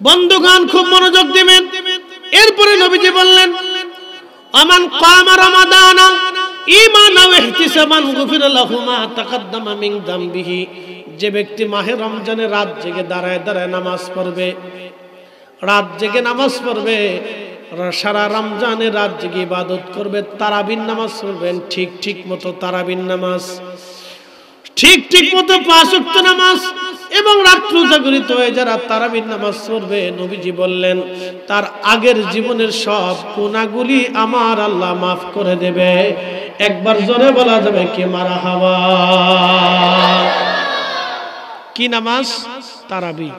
বন্ধুগণ খুব মনোযোগ দিবেন এরপরে নবীজি বললেন আমান কামা রমাদানা ঈমানা ওয়া ইহতিসাবান গুফিরা লাহু মা তাকাদ্দামা মিন যামবিহি যে ব্যক্তি মাহে রমজানে রাত জেগে দাঁড়ায় নামাজ পড়বে সারা রমজানে রাত জেগে ইবাদত করবে তারাবির নামাজ পড়বেন ঠিক মতো তারাবির নামাজ ঠিক মতো 5 ওয়াক্ত নামাজ এবং রাত্র জাগরিত হয়ে যারা তারাবির নামাজ পড়বে নবীজি বললেন তার আগের জীবনের সব গুনাহগুলি আমার আল্লাহ maaf করে দেবে একবার জোরে বলা যাবে কি মারহাবা কি নামাজ তারাবি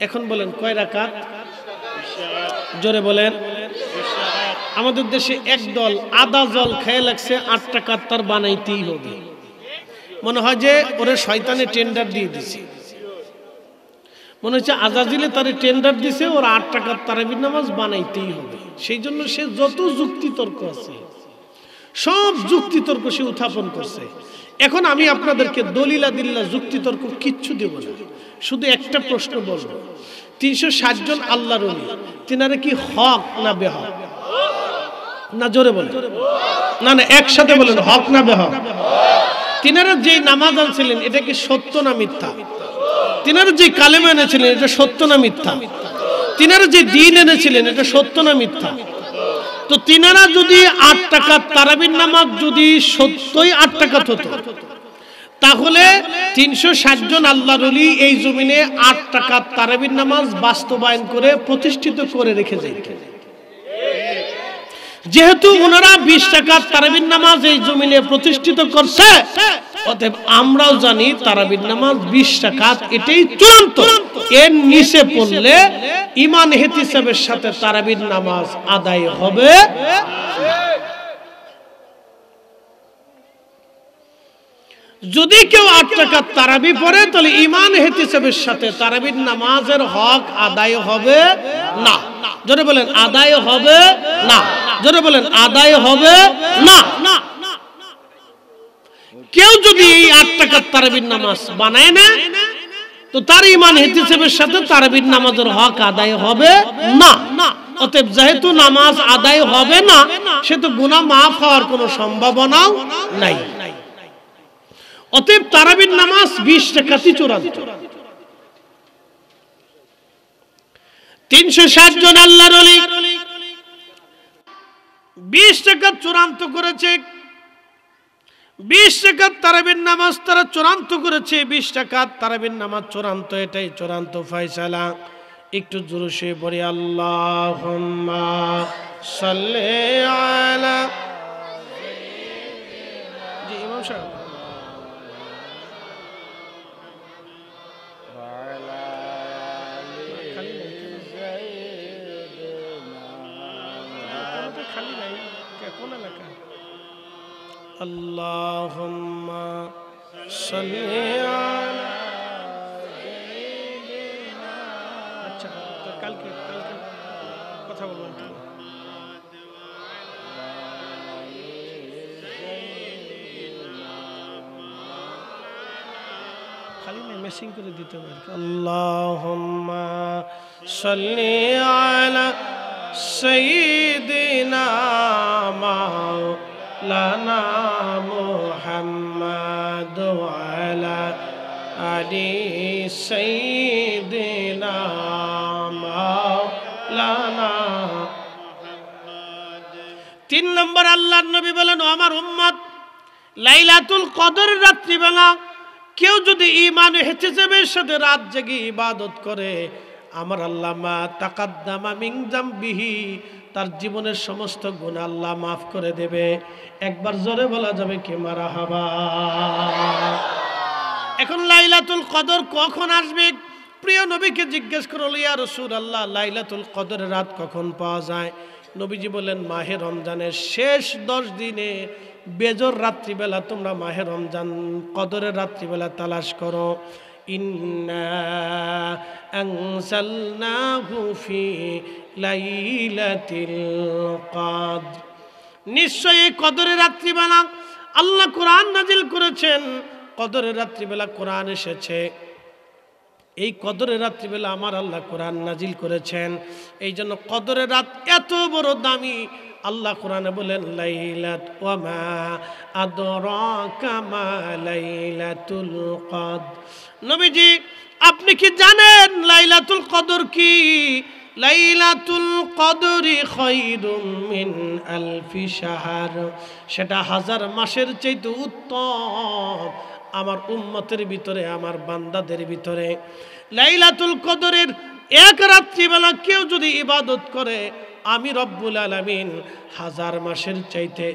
এখন বলেন কয় রাকাত জোরে বলেন আমাদের দেশে একদল আদা জল খেয়ে লাগছে 8 টাকা তার বানাইতেই হবে মনে হয় যে ওরে শয়তানে টেন্ডার দিয়ে দিছে মনে হচ্ছে আজাজিলে তারে টেন্ডার দিছে ওর 8 টাকার তারাবির নামাজ বানাইতেই হবে সেই জন্য সে যত যুক্তি তর্ক আছে সব যুক্তি তর্ক সে উত্থাপন করছে এখন আমি আপনাদেরকে দলিলা দিল্লা যুক্তি তর্ক কিচ্ছু দেব না শুধু একটা প্রশ্ন বলবো 360 জন আল্লাহর ওলি তিনারা কি হক না বেহক না জোরে বলেন না একসাথে বলেন হক না বেহক তিনারা যে নামাজ আনছিলেন এটা কি সত্য না মিথ্যা তিনারা যে কালেমা এনেছিলেন এটা সত্য না মিথ্যা তিনারা যে দ্বীন এনেছিলেন এটা সত্য না মিথ্যা তো তিনারা যদি 8 টাকা তারাবির নামাজ যদি সত্যই 8 টাকা হতো তাহলে 360 জন আল্লাহর ওলি এই জমিনে 8 টাকা তারাবির নামাজ বাস্তবায়ন করে প্রতিষ্ঠিত করে রেখে যাইতেন যেহেতু ওনারা 20 টাকা তারাবির নামাজ এই জমিনে প্রতিষ্ঠিত করছে অতএব আমরাও জানি তারাবির নামাজ 20 টাকা এটাই চূড়ান্ত এর নিচে পড়লে ঈমান ইহতিসাবের সাথে তারাবির নামাজ আদায় হবে যদি কেউ 8 রাকাত তারাবি পড়ে তাহলে ঈমান ইহতিসাবের সাথে তারাবির নামাজের হক আদায় হবে না। জোরে বলেন আদায় হবে না। জোরে বলেন আদায় হবে না। কেউ যদি এই 8 রাকাত তারাবির নামাজ বানায় না তো তার ঈমান ইহতিসাবের সাথে তারাবির নামাজের হক আদায় হবে না। অতএব যেহেতু নামাজ আদায় হবে না সেহেতু গুনাহ মাফ হওয়ার কোনো সম্ভাবনাও নাই। অতএব তারাবির নামাজ 20 রাকাতই চূড়ান্ত। 360 জন আল্লাহর ওলি 20 রাকাত চূড়ান্ত করেছে। 20 রাকাত তারাবির নামাজ তারা চূড়ান্ত করেছে। 20 রাকাত তারাবির নামাজ চূড়ান্ত, এটাই চূড়ান্ত ফয়সালা। একটু জোরে সে পড়ি আল্লাহুম্মা সাল্লি আলা। জি ইমাম সাহেব আল্লাহুম্মা সাল্লি আলা। আচ্ছা তো কালকে কথা বলবো। খালি না মেসিং করে দিতে পারি। আল্লাহুম্মা সাল্লি আলা সাইয়্যিদিনা মাওলানা মুহাম্মাদ ওয়া আলা আলি সাইয়্যিদিনা মাওলানা। 3 নম্বর আল্লাহর নবী বলেন, ও আমার উম্মত, লাইলাতুল কদরের রাত্রিবেলা কেউ যদি ঈমান ও ইহতিসাবের সাথে রাত জেগে ইবাদত করে, আমার আল্লাহ মা তাকাদ্দামা মিন যামবিহি, তার জীবনের সমস্ত গুনাহ আল্লাহ মাফ করে দেবে। একবার জোরে বলা যাবে কি মারহাবা। এখন লাইলাতুল কদর কখন আসবে? প্রিয় নবীকে জিজ্ঞেস করল, ইয়া রাসূলুল্লাহ, লাইলাতুল কদরের রাত কখন পাওয়া যায়? নবীজি বলেন, মাহে রমজানের শেষ 10 দিনে বেজর রাত্রিবেলা তোমরা মাহে রমজান কদরের রাত্রিবেলা তালাশ করো। ইন্না আনজালনাহু ফি লাইলাতিল কদর, নিশ্চয়ই কদরের রাত্রিবেলা আল্লাহ কোরআন নাজিল করেছেন। কদরের রাত্রিবেলা কোরআন এসেছে। এই কদরের রাত্রিবেলা আমার আল্লাহ কোরআন নাজিল করেছেন। এই জন্য কদরের রাত এত বড় দামি। আল্লাহ কোরআনে বলেন, লাইলাত ওয়া মা আদরাকা মা লাইলাতুল কদর। নবীজি আপনি কি জানেন লাইলাতুল কদর কি? লাইলাতুল কদরি খায়রুম মিন আলফি শাহর, সেটা 1000 মাসের চাইতে উত্তম আমার উম্মতের ভিতরে, আমার বান্দাদের ভিতরে। লাইলাতুল কদরের এক রাত্রিবেলা কেউ যদি ইবাদত করে, আমি রব্বুল আলামিন 1000 মাসের চাইতে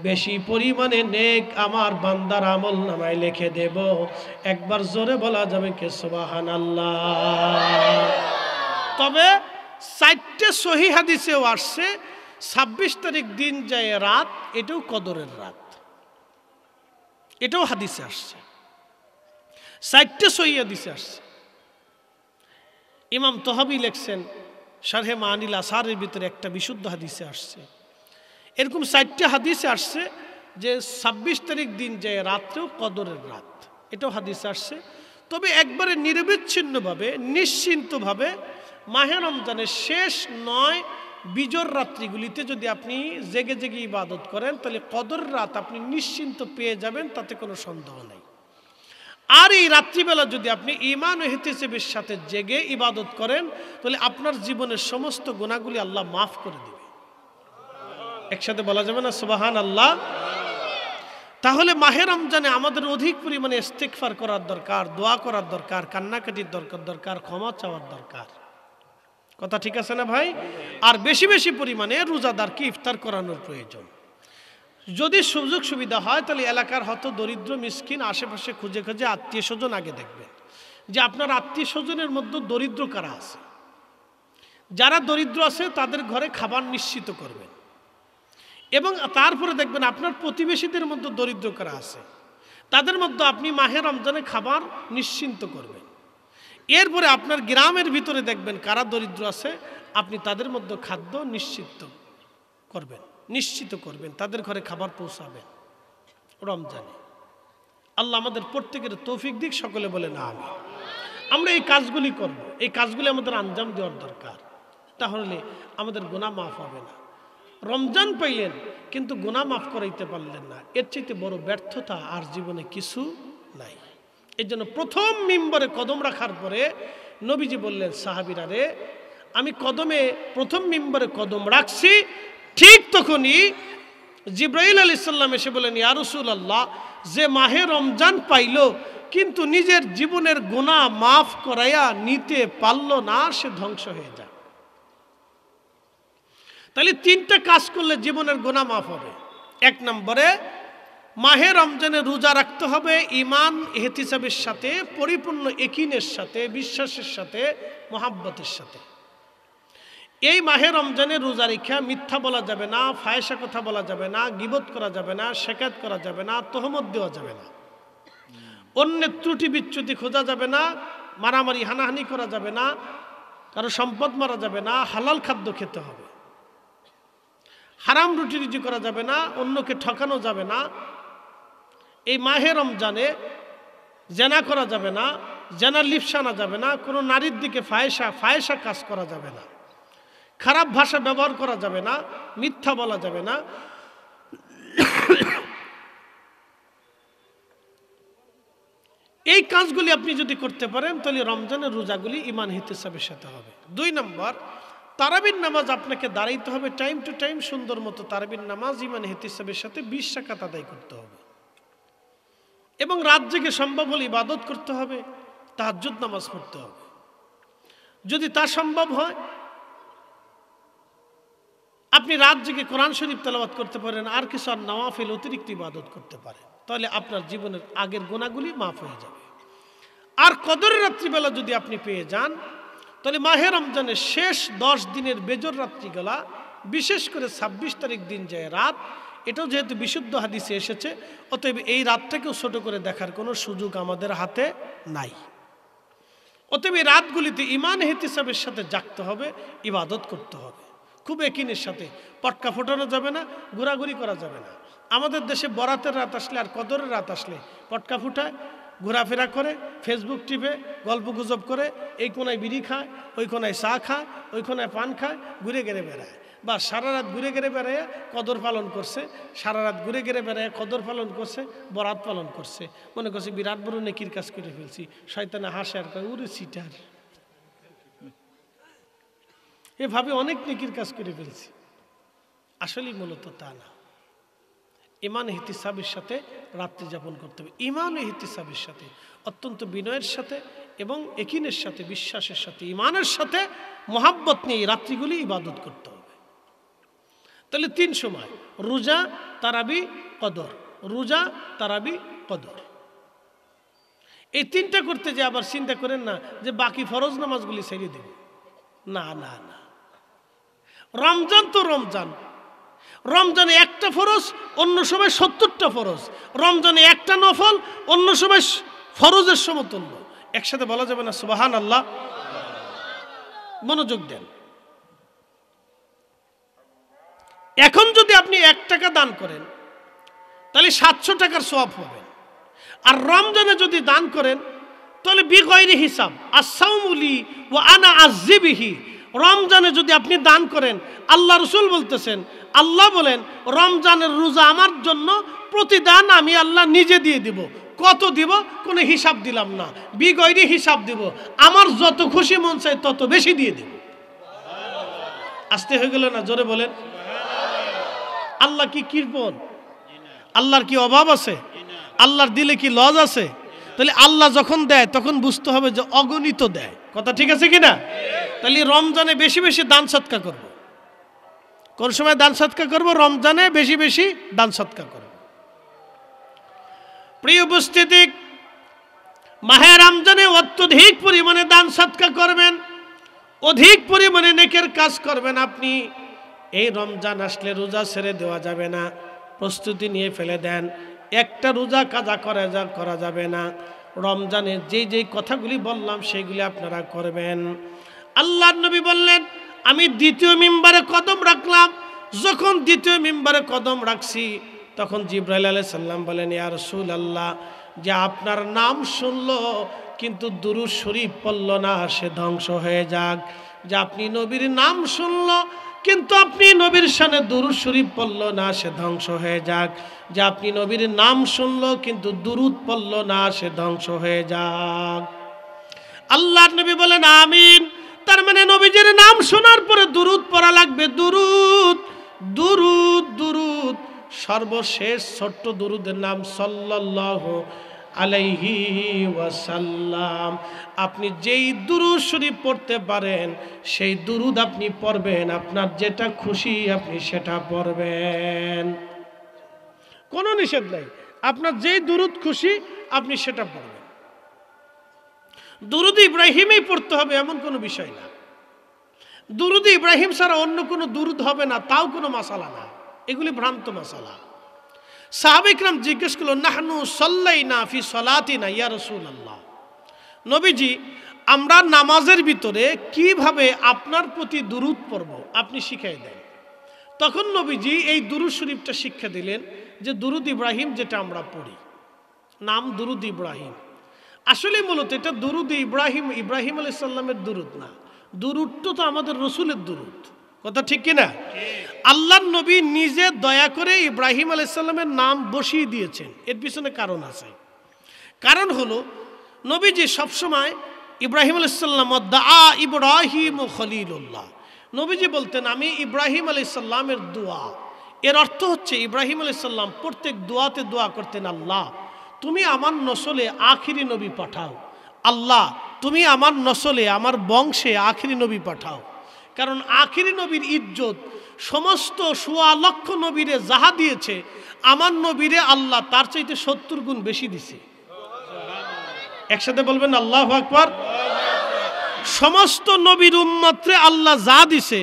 বেশি পরিমাণে নেক আমার বান্দার আমল নামায় লিখে দেব। একবার জোরে বলা যাবে কি সুবহানাল্লাহ। তবে 4টে সহিহ হাদিসেও আসছে 26 তারিখ দিন যায় রাত, এটাও কদরের রাত, এটাও হাদিসে আসছে। 4টে সহিহ হাদিসে আসছে। ইমাম তহাবি লিখছেন শারহে মানিল আসারের ভিতরে একটা বিশুদ্ধ হাদিসে আসছে। এরকম 4টে হাদিসে আসছে যে 26 তারিখ দিন যায় রাত্রেও কদরের রাত, এটাও হাদিসে আসছে। তবে একবারে নিরবিচ্ছিন্নভাবে নিশ্চিন্তভাবে মাহে রমজানের শেষ 9 বিজর রাত্রিগুলিতে যদি আপনি জেগে জেগে ইবাদত করেন তাহলে কদর রাত আপনি নিশ্চিন্ত পেয়ে যাবেন, তাতে কোনো সন্দেহ নেই। আর এই রাত্রিবেলা যদি আপনি ঈমান ও ইহতিসাবের সাথে জেগে ইবাদত করেন তাহলে আপনার জীবনের সমস্ত গুনাহগুলি আল্লাহ মাফ করে দেবে। একসাথে বলা যাবে না সুবহানাল্লাহ? তাহলে মাহে রমজানে আমাদের অধিক পরিমাণে ইস্তিগফার করার দরকার, দোয়া করার দরকার, কান্নাকাটির দরকার, ক্ষমা চাওয়ার দরকার। কথা ঠিক আছে না ভাই? আর বেশি বেশি পরিমাণে রোজাদারকে ইফতার করানোর প্রয়োজন। যদি সুযোগ সুবিধা হয় তাহলে এলাকার হয়তো দরিদ্র মিসকিন আশেপাশে খুঁজে খুঁজে আত্মীয় স্বজন আগে দেখবেন যে আপনার আত্মীয় স্বজনের মধ্যে দরিদ্র কারা আছে। যারা দরিদ্র আছে তাদের ঘরে খাবার নিশ্চিত করবেন এবং তারপরে দেখবেন আপনার প্রতিবেশীদের মধ্যে দরিদ্র কারা আছে। তাদের মধ্যে আপনি মাহে রমজানে খাবার নিশ্চিন্ত করবেন। এরপরে আপনার গ্রামের ভিতরে দেখবেন কারা দরিদ্র আছে, আপনি তাদের মধ্যে খাদ্য নিশ্চিত করবেন, তাদের ঘরে খাবার পৌঁছাবেন রমজানে। আল্লাহ আমাদের প্রত্যেকের তৌফিক দিক, সকলে বলে না আমি। আমরা এই কাজগুলি করব, এই কাজগুলি আমাদের আঞ্জাম দেওয়ার দরকার, তাহলে আমাদের গুনাহ মাফ হবে না। রমজান পাইলেন কিন্তু গুনাহ মাফ করাইতে পারলেন না, এর চাইতে বড় ব্যর্থতা আর জীবনে কিছু নাই। এই জন্য প্রথম মিম্বরে কদম রাখার পরে নবীজি বললেন, সাহাবীরা রে, আমি প্রথম মিম্বরে কদম রাখছি, ঠিক তখনই জিবরাইল আলাইহিস সালাম এসে বলেন, ইয়া রাসূলুল্লাহ, যে মাহে রমজান পাইল কিন্তু নিজের জীবনের গুনাহ মাফ করাইয়া নিতে পারল না, সে ধ্বংস হয়ে যায়। তাহলে তিনটা কাজ করলে জীবনের গুনাহ মাফ হবে। এক নম্বরে মাহে রমজানে রোজা রাখতে হবে ঈমান ইহতিসাবের সাথে, পরিপূর্ণ ইয়াকিনের সাথে, বিশ্বাসের সাথে, মহাব্বতের সাথে। এই মাহে রমজানে রোজা রেখা মিথ্যা বলা যাবে না, ফায়সা কথা বলা যাবে না, গীবত করা যাবে না, শেকায়ত করা যাবে না, তহমত দেওয়া যাবে না, অন্যের ত্রুটি বিচ্যুতি খোঁজা যাবে না, মারামারি হানাহানি করা যাবে না, কারো সম্পদ মারা যাবে না, হালাল খাদ্য খেতে হবে, হারাম রুটি রুজি করা যাবে না, অন্যকে ঠকানো যাবে না। এই মাহে রমজানে জেনা করা যাবে না, জেনার লিপ্সা আনা যাবে না, কোনো নারীর দিকে ফায়সা কাজ করা যাবে না, খারাপ ভাষা ব্যবহার করা যাবে না, মিথ্যা বলা যাবে না। এই কাজগুলি আপনি যদি করতে পারেন তাহলে রমজানের রোজাগুলি ঈমান ইহতিসাবের সাথে হবে। 2 নম্বর, তারাবির নামাজ আপনাকে দাঁড়াইতে হবে টাইম টু টাইম, সুন্দর মতো তারাবির নামাজ ঈমান ইহতিসাবের সাথে 20 রাকাত আদায় করতে হবে, এবং রাত জেগে সম্ভব হলে ইবাদত করতে হবে, তাহাজ্জুদ নামাজ পড়তে হবে। যদি তা সম্ভব হয় আপনি রাত জেগে কোরআন শরীফ তেলাওয়াত করতে পারেন, আর কিছু আর নওয়াফিল অতিরিক্ত ইবাদত করতে পারেন, তাহলে আপনার জীবনের আগের গুনাহগুলি মাফ হয়ে যাবে। আর কদরের রাত্রিবেলা যদি আপনি পেয়ে যান তাহলে মাহে রমজানের শেষ 10 দিনের বেজর রাত্রিবেলা, বিশেষ করে 26 তারিখ দিন যায় রাত, এটাও যেহেতু বিশুদ্ধ হাদিসে এসেছে, অতএব এই রাতটাকেও ছোট করে দেখার কোনো সুযোগ আমাদের হাতে নাই। অতএব এই রাতগুলিতে ঈমান ইহতিসাবের সাথে জাগতে হবে, ইবাদত করতে হবে খুব ইয়াকিনের সাথে। পটকা ফোটানো যাবে না, ঘোরাঘুরি করা যাবে না। আমাদের দেশে বরাতের রাত আসলে আর কদরের রাত আসলে পটকা ফুটায়, ঘোরাফেরা করে, ফেসবুক টিপে, গল্প গুজব করে, এই কোনায় বিড়ি খায়, ওই কোনায় চা খায়, ওই কোনায় পান খায়, ঘুরে গেড়ে বেড়ায়, বা সারা রাত ঘুরে গেড়ে বেড়ায় কদর পালন করছে, সারা রাত ঘুরে গেড়ে বেড়ায় কদর পালন করছে, বরাত পালন করছে, মনে করছে বিরাট বড় নেকির কাজ করে ফেলছি। শয়তানে হাসে আর কয়, ওরে সিটার, এভাবে অনেক নেকির কাজ করে ফেলছি। আসলে মূলত তা না। ঈমান ইহতিসাবের সাথে রাত্রি যাপন করতে হবে, ঈমান ইহতিসাবের সাথে, অত্যন্ত বিনয়ের সাথে এবং ইয়াকিনের সাথে, বিশ্বাসের সাথে, ঈমানের সাথে মহাব্বত নিয়ে এই রাত্রিগুলি ইবাদত করতে হবে। তাহলে 3 সময়, রোজা, তারাবি, কদর, রোজা, তারাবি, কদর। এই 3টা করতে যে আবার চিন্তা করেন না যে বাকি ফরজ নামাজগুলি ছেড়ে দেব, না না না। রমজান তো রমজান, রমজানে একটা ফরজ, অন্য সময় 70টা ফরজ। রমজানে একটা নফল, অন্য সময় ফরজের সমতুল্য। একসাথে বলা যাবে না সুবহানাল্লাহ? মনোযোগ দেন। এখন যদি আপনি 1 টাকা দান করেন তাহলে 700 টাকার সওয়াব পাবেন। আর রমজানে যদি দান করেন তাহলে বিগয়রি হিসাব, আস-সাওমুলি ওয়া আনা আযিবিহি। রমজানে যদি আপনি দান করেন, আল্লাহ রাসূল বলতেছেন, আল্লাহ বলেন রমজানের রোজা আমার জন্য প্রতিদান আমি আল্লাহ নিজে দিয়ে দিব। কত দিব? কোনো হিসাব দিলাম না, বিগয়রি হিসাব দিব। আমার যত খুশি মন চায় তত বেশি দিয়ে দেব। আসতে হয়ে গেল না? জোরে বলেন। আল্লাহ কি কৃপণ? আল্লাহর কি অভাব আছে? আল্লাহর দিলে কি লজ আছে? তাহলে আল্লাহ যখন দেয় তখন বুঝতে হবে যে অগণিত দেয়। কথা ঠিক আছে কিনা? তাহলে রমজানে বেশি বেশি দান সৎকা করব। কোন সময় দান সৎকা করব? রমজানে বেশি বেশি দান সৎকা করব। প্রিয় উপস্থিতি, মাহে রমজানে অত্যধিক পরিমাণে দান সৎকা করবেন, অধিক পরিমাণে নেকের কাজ করবেন। আপনি এই রমজান আসলে রোজা ছেড়ে দেওয়া যাবে না, প্রস্তুতি নিয়ে ফেলে দেন। একটা রোজা কাজা করা যাবে না। রমজানের যেই কথাগুলি বললাম সেগুলি আপনারা করবেন। আল্লাহর নবী বললেন, আমি দ্বিতীয় মিম্বারে কদম রাখলাম। যখন দ্বিতীয় মিম্বারে কদম রাখছি তখন জিবরাইল আলাইহিস সালাম বলেন, ইয়া রাসূলুল্লাহ, যে আপনার নাম শুনলো কিন্তু দুরূদ শরীফ পড়ল না, সে ধ্বংস হয়ে যাক। যে আপনি নবীর নাম শুনলো কিন্তু আপনি নবীর শানে দুরূদ শরীফ পড়ল না, সে ধ্বংস হয়ে যাক। যে আপনি নবীর নাম শুনলো কিন্তু দুরূদ পড়ল না, সে ধ্বংস হয়ে যাক। আল্লাহর নবী বলেন আমিন। তার মানে নবীজির নাম শোনার পরে দুরূদ পড়া লাগবে। দুরূদ দুরূদ দুরূদ। সর্বশেষ ছোট্ট দুরূদের নাম সাল্লাল্লাহু আলাইহি ওয়াসাল্লাম। আপনি যেই দুরূদ শরীফ পড়তে পারেন সেই দুরূদ আপনি পড়বেন। আপনার যেটা খুশি আপনি সেটা পড়বেন, কোনো নিষেধ নাই। আপনার যেই দুরূদ খুশি আপনি সেটা পড়বেন। দুরূদ ইব্রাহিমই পড়তে হবে এমন কোনো বিষয় না। দুরূদ ইব্রাহিম ছাড়া অন্য কোনো দুরূদ হবে না, তাও কোনো মাসালা না। এগুলি ভ্রান্ত মাসালা। সাহাবা ইকরাম জিজ্ঞেস করলো, নাহনু সাল্লাইনা ফি সালাতিনা ইয়া রাসূলুল্লাহ, নবীজি আমরা নামাজের ভিতরে কিভাবে আপনার প্রতি দুরূদ পড়ব আপনি শিখিয়ে দেন। তখন নবীজি এই দুরূদ শরীফটা শিক্ষা দিলেন, যে দুরূদ ইব্রাহিম যেটা আমরা পড়ি, নাম দুরূদ ইব্রাহিম। আসলে মূলত এটা দুরূদ ইব্রাহিম, ইব্রাহিম আলাইহিস সালামের দুরূদ না। দুরূদটা তো আমাদের রসুলের দুরূদ, কথা ঠিক কিনা? আল্লাহর নবী নিজে দয়া করে ইব্রাহিম আলাইহিস সালামের নাম বসিয়ে দিয়েছেন। এর পিছনে কারণ আছে। কারণ হলো নবীজি সবসময় ইব্রাহিম আলাইহিস সালাম দাআ ইব্রাহিম খলিলুল্লাহ, নবীজি বলতেন আমি ইব্রাহিম আলাইহিস সালামের দোয়া। এর অর্থ হচ্ছে ইব্রাহিম আলাইহিস সালাম প্রত্যেক দোয়াতে দোয়া করতেন, আল্লাহ তুমি আমার নসলে আখিরি নবী পাঠাও, আল্লাহ তুমি আমার নসলে আমার বংশে আখিরি নবী পাঠাও। কারণ আখিরি নবীর ইজ্জত সমস্ত ১৬ লক্ষ নবীরে যাহা দিয়েছে, আমার নবীরে আল্লাহ তার চাইতে ৭০ গুণ বেশি দিছে। একসাথে বলবেন আল্লাহু আকবার। সমস্ত নবীর উম্মতরে আল্লাহ যা দিছে,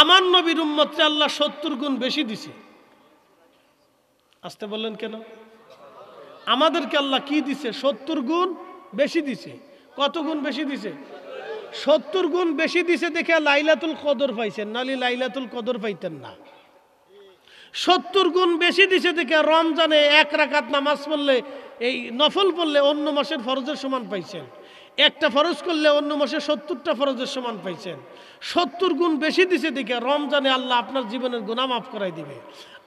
আমার নবীর উম্মতরে আল্লাহ ৭০ গুণ বেশি দিছে। আসতে বললেন কেন? আমাদেরকে আল্লাহ কি দিছে? ৭০ গুণ বেশি দিছে। কত গুণ বেশি দিছে? ৭০ গুণ বেশি দিছে দেখে লাইলাতুল কদর পাইছেন, নালি লাইলাতুল কদর পাইতেন না। ৭০ গুণ বেশি দিছে দেখে রমজানে ১ রাকাত নামাজ পড়লে, এই নফল পড়লে অন্য মাসের ফরজের সমান পাইছেন। একটা ফরজ করলে অন্য মাসে ৭০টা ফরজের সমান পাইছেন। ৭০ গুণ বেশি দিছে দেখে রমজানে আল্লাহ আপনার জীবনের গুনাহ মাফ করাই দিবে।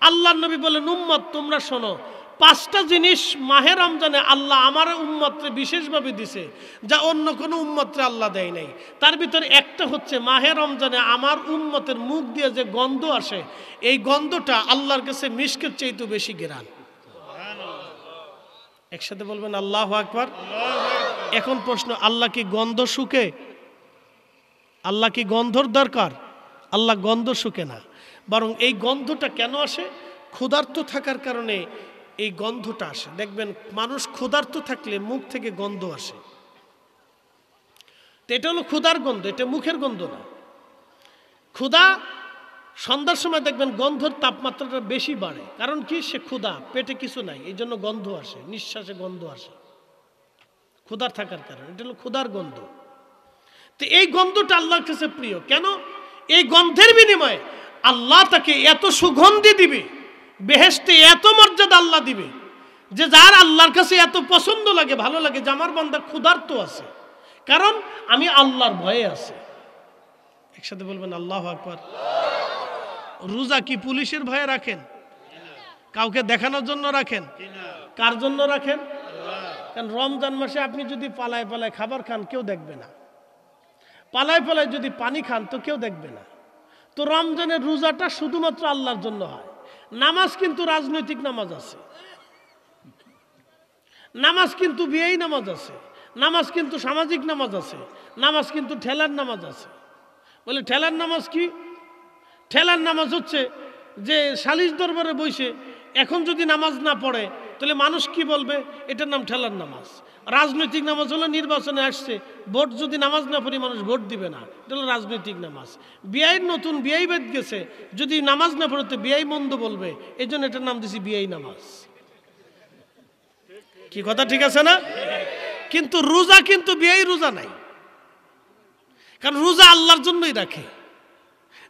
আল্লাহর নবী বলেন, উম্মত তোমরা শোনো, ৫টা জিনিস মাহে রমজানে আল্লাহ আমার উম্মতরে বিশেষভাবে দিছে, যা অন্য কোনো উম্মতরে আল্লাহ দেয় নাই। তার ভিতরে একটা হচ্ছে মাহে রমজানে আমার উম্মতের মুখ দিয়ে যে গন্ধ আসে, এই গন্ধটা আল্লাহর কাছে মিশকের চাইতে বেশি ঘ্রাণ। একসাথে বলবেন আল্লাহু আকবার। এখন প্রশ্ন, আল্লাহ কি গন্ধ শুকে? আল্লাহ কি গন্ধর দরকার? আল্লাহ গন্ধ শুকে না, বরং এই গন্ধটা কেন আসে? ক্ষুধার্ত থাকার কারণে এই গন্ধটা আসে। দেখবেন মানুষ ক্ষুধার্ত থাকলে মুখ থেকে গন্ধ আসে, তো এটা হলো ক্ষুধার গন্ধ, এটা মুখের গন্ধ না। ক্ষুধা সন্ধ্যার সময় দেখবেন গন্ধর তাপমাত্রাটা বেশি বাড়ে, কারণ কি? সে ক্ষুধা, পেটে কিছু নাই, এই জন্য গন্ধ আসে, নিঃশ্বাসে গন্ধ আসে, ক্ষুধার থাকার কারণে। এটা হলো ক্ষুধার গন্ধ। তো এই গন্ধটা আল্লাহর কাছে প্রিয় কেন? এই গন্ধের বিনিময়ে আল্লাহ তাকে এত সুগন্ধি দিবে, বেহেশতে এত মর্যাদা আল্লাহ দিবে, যে যার আল্লাহর কাছে এত পছন্দ লাগে, ভালো লাগে, যে আমার বান্দা ক্ষুধার্ত আছে, কারণ আমি আল্লাহর ভয়ে আছি। একসাথে বলবেন আল্লাহু আকবার। রোজা কি পুলিশের ভয়ে রাখেন? কাউকে দেখানোর জন্য রাখেন? কার জন্য রাখেন? কারণ রমজান মাসে আপনি যদি পালায় পালায় খাবার খান কেউ দেখবে না, পালায় পালায় যদি পানি খান তো কেউ দেখবে না। তো রমজানের রোজাটা শুধুমাত্র আল্লাহর জন্য হয়। নামাজ কিন্তু রাজনৈতিক নামাজ আছে, নামাজ কিন্তু বিয়েই নামাজ আছে, নামাজ কিন্তু সামাজিক নামাজ আছে, নামাজ কিন্তু ঠেলার নামাজ আছে। বলে ঠেলার নামাজ কি? ঠেলার নামাজ হচ্ছে যে সালিশ দরবারে বসে এখন যদি নামাজ না পড়ে তাহলে মানুষ কি বলবে, এটার নাম ঠেলার নামাজ। রাজনৈতিক নামাজ হলো নির্বাচনে আসছে, ভোট যদি নামাজ না পড়ি মানুষ ভোট দিবে না, এটা হলো রাজনৈতিক নামাজ। বিয়াইয়ের নতুন বিয়াই বেদ গেছে, যদি নামাজ না পড়ে তো বিয়াই মন্দ বলবে, এই জন্য এটার নাম দিছি বিয়াই নামাজ। কি কথা ঠিক আছে না? কিন্তু রোজা কিন্তু বেআই রোজা নাই, কারণ রোজা আল্লাহর জন্যই রাখে।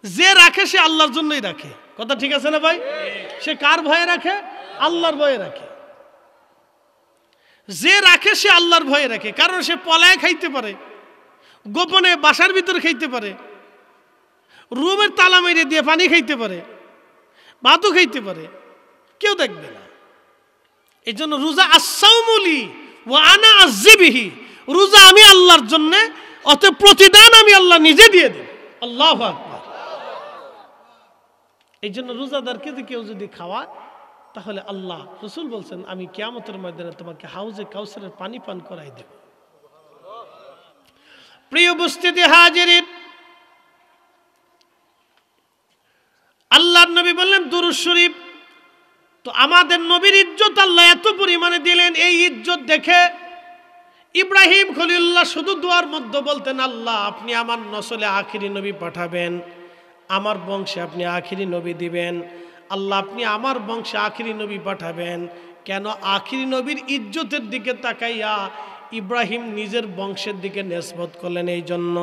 যে রাখে সে আল্লাহর জন্যই রাখে। কথা ঠিক আছে না ভাই? সে কার ভয়ে রাখে? আল্লাহর ভয়ে রাখে। যে রাখে সে আল্লাহর ভয়ে রাখে, কারণ সে পলায় খাইতে পারে, গোপনে বাসার ভিতরে খাইতে পারে, রুমের তালা মেরে দিয়ে পানি খাইতে পারে, ভাতও খাইতে পারে, কেউ দেখবে না। এই জন্য রোজা আসাউমুলি ওয়া আনা আজিবিহি, রোজা আমি আল্লাহর জন্য, অত প্রতিদান আমি আল্লাহ নিজে দিয়ে দেব। আল্লাহু আকবার। এই জন্য রোজাদারকে কেউ যদি খাওয়া, তাহলে আল্লাহ রাসূল বলছেন আমি কিয়ামতের ময়দানে তোমাকে হাউজে কাউসারের পানি পান করাই দেব। প্রিয় উপস্থিতি হাজিরিন, আল্লাহর নবী বললেন দুরূদ শরীফ। তো আমাদের নবীর ইজ্জত আল্লাহ এত পরিমাণে দিলেন, এই ইজ্জত দেখে ইব্রাহিম খলিলুল্লাহ শুধু দোয়ার মধ্যে বলতেন আল্লাহ আপনি আমার নসলে আখিরি নবী পাঠাবেন, আমার বংশে আপনি আখিরি নবী দিবেন, আল্লাহ আপনি আমার বংশে আখিরি নবী পাঠাবেন। কেন? আখিরি নবীর ইজ্জতের দিকে তাকাইয়া ইব্রাহিম নিজের বংশের দিকে নিসবত করলেন, এই জন্য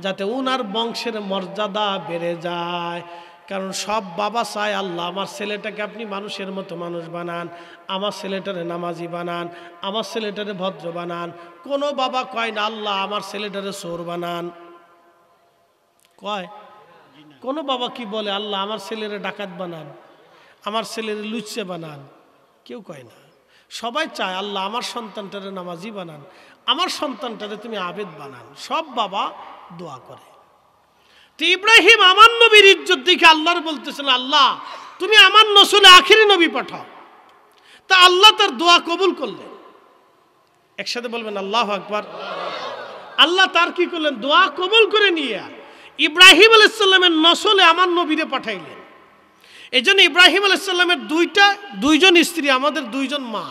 যাতে উনার বংশের মর্যাদা বেড়ে যায়। কারণ সব বাবা চায় আল্লাহ আমার ছেলেটাকে আপনি মানুষের মতো মানুষ বানান, আমার ছেলেটারে নামাজি বানান, আমার ছেলেটারে ভদ্র বানান। কোনো বাবা কয় না আল্লাহ আমার ছেলেটারে চোর বানান, কয়? কোনো বাবা কি বলে আল্লাহ আমার ছেলেরে ডাকাত বানান, আমার ছেলেরে লুচ্চে বানান? কেউ কয় না। সবাই চায় আল্লাহ আমার সন্তানটারে নামাজি বানান, আমার সন্তানটারে তুমি আবেদ বানান। সব বাবা দোয়া করে। তো ইব্রাহিম আমার নবীর ইজ্জত দেখে আল্লাহর বলতেছেন আল্লাহ তুমি আমার নসলে আখিরি নবী পাঠাও। তা আল্লাহ তার দোয়া কবুল করলেন। একসাথে বলবেন আল্লাহু আকবার। আল্লাহ তার কি করলেন? দোয়া কবুল করে নিয়ে ইব্রাহিম আলাইহিস সালামের নসলে আমার নবীরে পাঠাইলেন। এই জন্য ইব্রাহিম আলাইহিস সালামের দুইজন স্ত্রী, আমাদের দুইজন মা,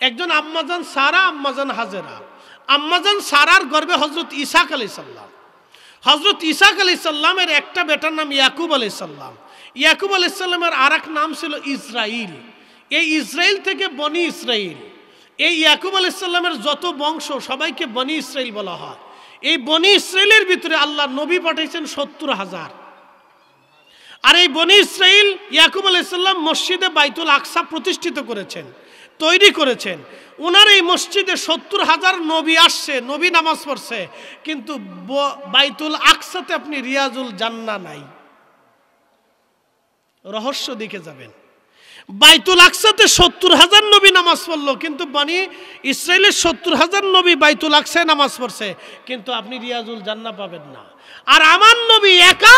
একজন আম্মাজান সারা, আম্মাজান হাজেরা। আম্মাজান সারার গর্ভে হযরত ইসাক আলাইহিস সালাম, হযরত ইসাক আলাইহিস সালামের একটা বেটার নাম ইয়াকুব আলাইহিস সালাম। ইয়াকুব আলাইহিস সালামের আরেক নাম ছিল ইসরাইল। এই ইসরাইল থেকে বনি ইসরাইল। এই ইয়াকুব আলাইহিস সালামের যত বংশ সবাইকে বনি ইসরাইল বলা হয়। এই বনি ইসরাইলের ভিতরে আল্লাহ নবী পাঠাইছেন ৭০,০০০। আর এই বনি ইসরাইল ইয়াকুব আলাইহিস সালাম মসজিদে বাইতুল আকসা প্রতিষ্ঠিত করেছেন, তৈরি করেছেন। ওনার এই মসজিদে ৭০,০০০ নবী আসছে, নবী নামাজ পড়ছে, কিন্তু বাইতুল আকসাতে আপনি রিয়াজুল জান্নাহ নাই। রহস্য দেখে যাবেন। বাইতুল আকসাতে ৭০,০০০ নবী নামাজ পড়লো, কিন্তু বনি ইসরাইলের ৭০,০০০ নবী বাইতুল আকসায় নামাজ পড়ছে, কিন্তু আপনি রিয়াজুল জান্নাহ পাবেন না। আর আমার নবী একা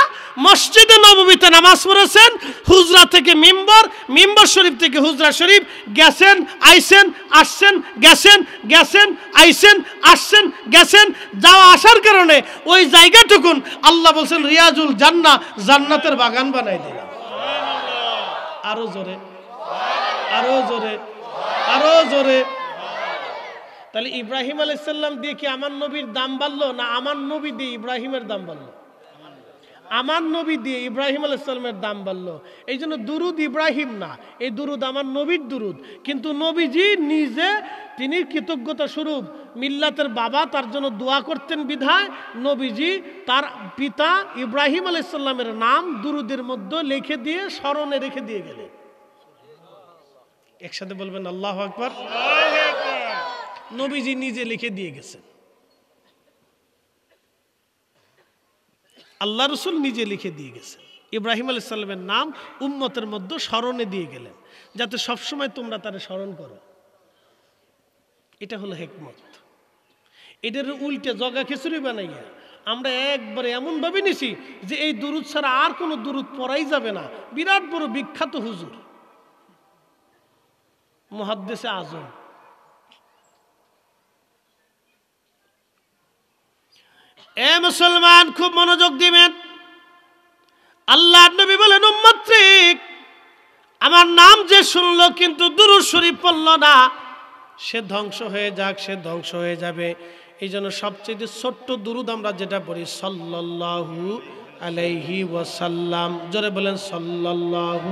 মসজিদে নববীতে নামাজ পড়েছেন, হুজরা থেকে মিম্বর, মিম্বর শরীফ থেকে হুজরা শরীফ, গেছেন আইছেন আসছেন, গেছেন গেছেন আইছেন আসছেন গেছেন। যাওয়া আসার কারণে ওই জায়গাটুকুন আল্লাহ বলছেন রিয়াজুল জান্নাহ, জান্নাতের বাগান বানাই দিলাম। আরো জোরে, আরো জোরে, আরো জোরে। তাহলে ইব্রাহিম আলাইহিস সালাম দিয়ে কি আমার নবীর দাম বাড়লো, না আমার নবী দিয়ে ইব্রাহিমের দাম বাড়লো? আমার নবী দিয়ে ইব্রাহিম আলাইহিস সালামের দাম বাড়লো। এই জন্য দুরুদ ইব্রাহিম না, এই দুরুদ আমার নবীর দুরুদ। কিন্তু নবীজি নিজে তিনি কৃতজ্ঞতা স্বরূপ মিল্লাতের বাবা তার জন্য দোয়া করতেন বিধায় নবীজি তার পিতা ইব্রাহিম আলাইহিস সালামের নাম দুরুদের মধ্যে লিখে দিয়ে স্মরণে রেখে দিয়ে গেলেন। একসাথে বলবেন আল্লাহু আকবার। নবীজি নিজে লিখে দিয়ে গেছেন, আল্লাহ রসুল নিজে লিখে দিয়ে গেছেন। ইব্রাহিম আলাইহিস সালামের নাম উম্মতের মধ্যে স্মরণে দিয়ে গেলেন, যাতে সবসময় তোমরা তারে স্মরণ করো। এটা হলো হিকমত। এটার উল্টে জগা খিচুড়ি বানাইয়া আমরা একবারে এমন ভাবে নিছি যে এই দুরুদ ছাড়া আর কোনো দুরুদ পড়াই যাবে না। বিরাট বড় বিখ্যাত হুজুর মুহাদ্দিসে আজম, এ মুসলমান খুব মনোযোগ দিবেন। আল্লাহর নবী বলেন উম্মতরিক আমার নাম যে শুনলো কিন্তু দুরূদ শরীফ পড়ল না, সে ধ্বংস হয়ে যাক, সে ধ্বংস হয়ে যাবে। এই জন্য সবচেয়ে ছোট্ট দুরূদ আমরা যেটা পড়ি সাল্লাল্লাহু আলাইহি ওয়াসাল্লাম। জোরে বলেন সাল্লাল্লাহু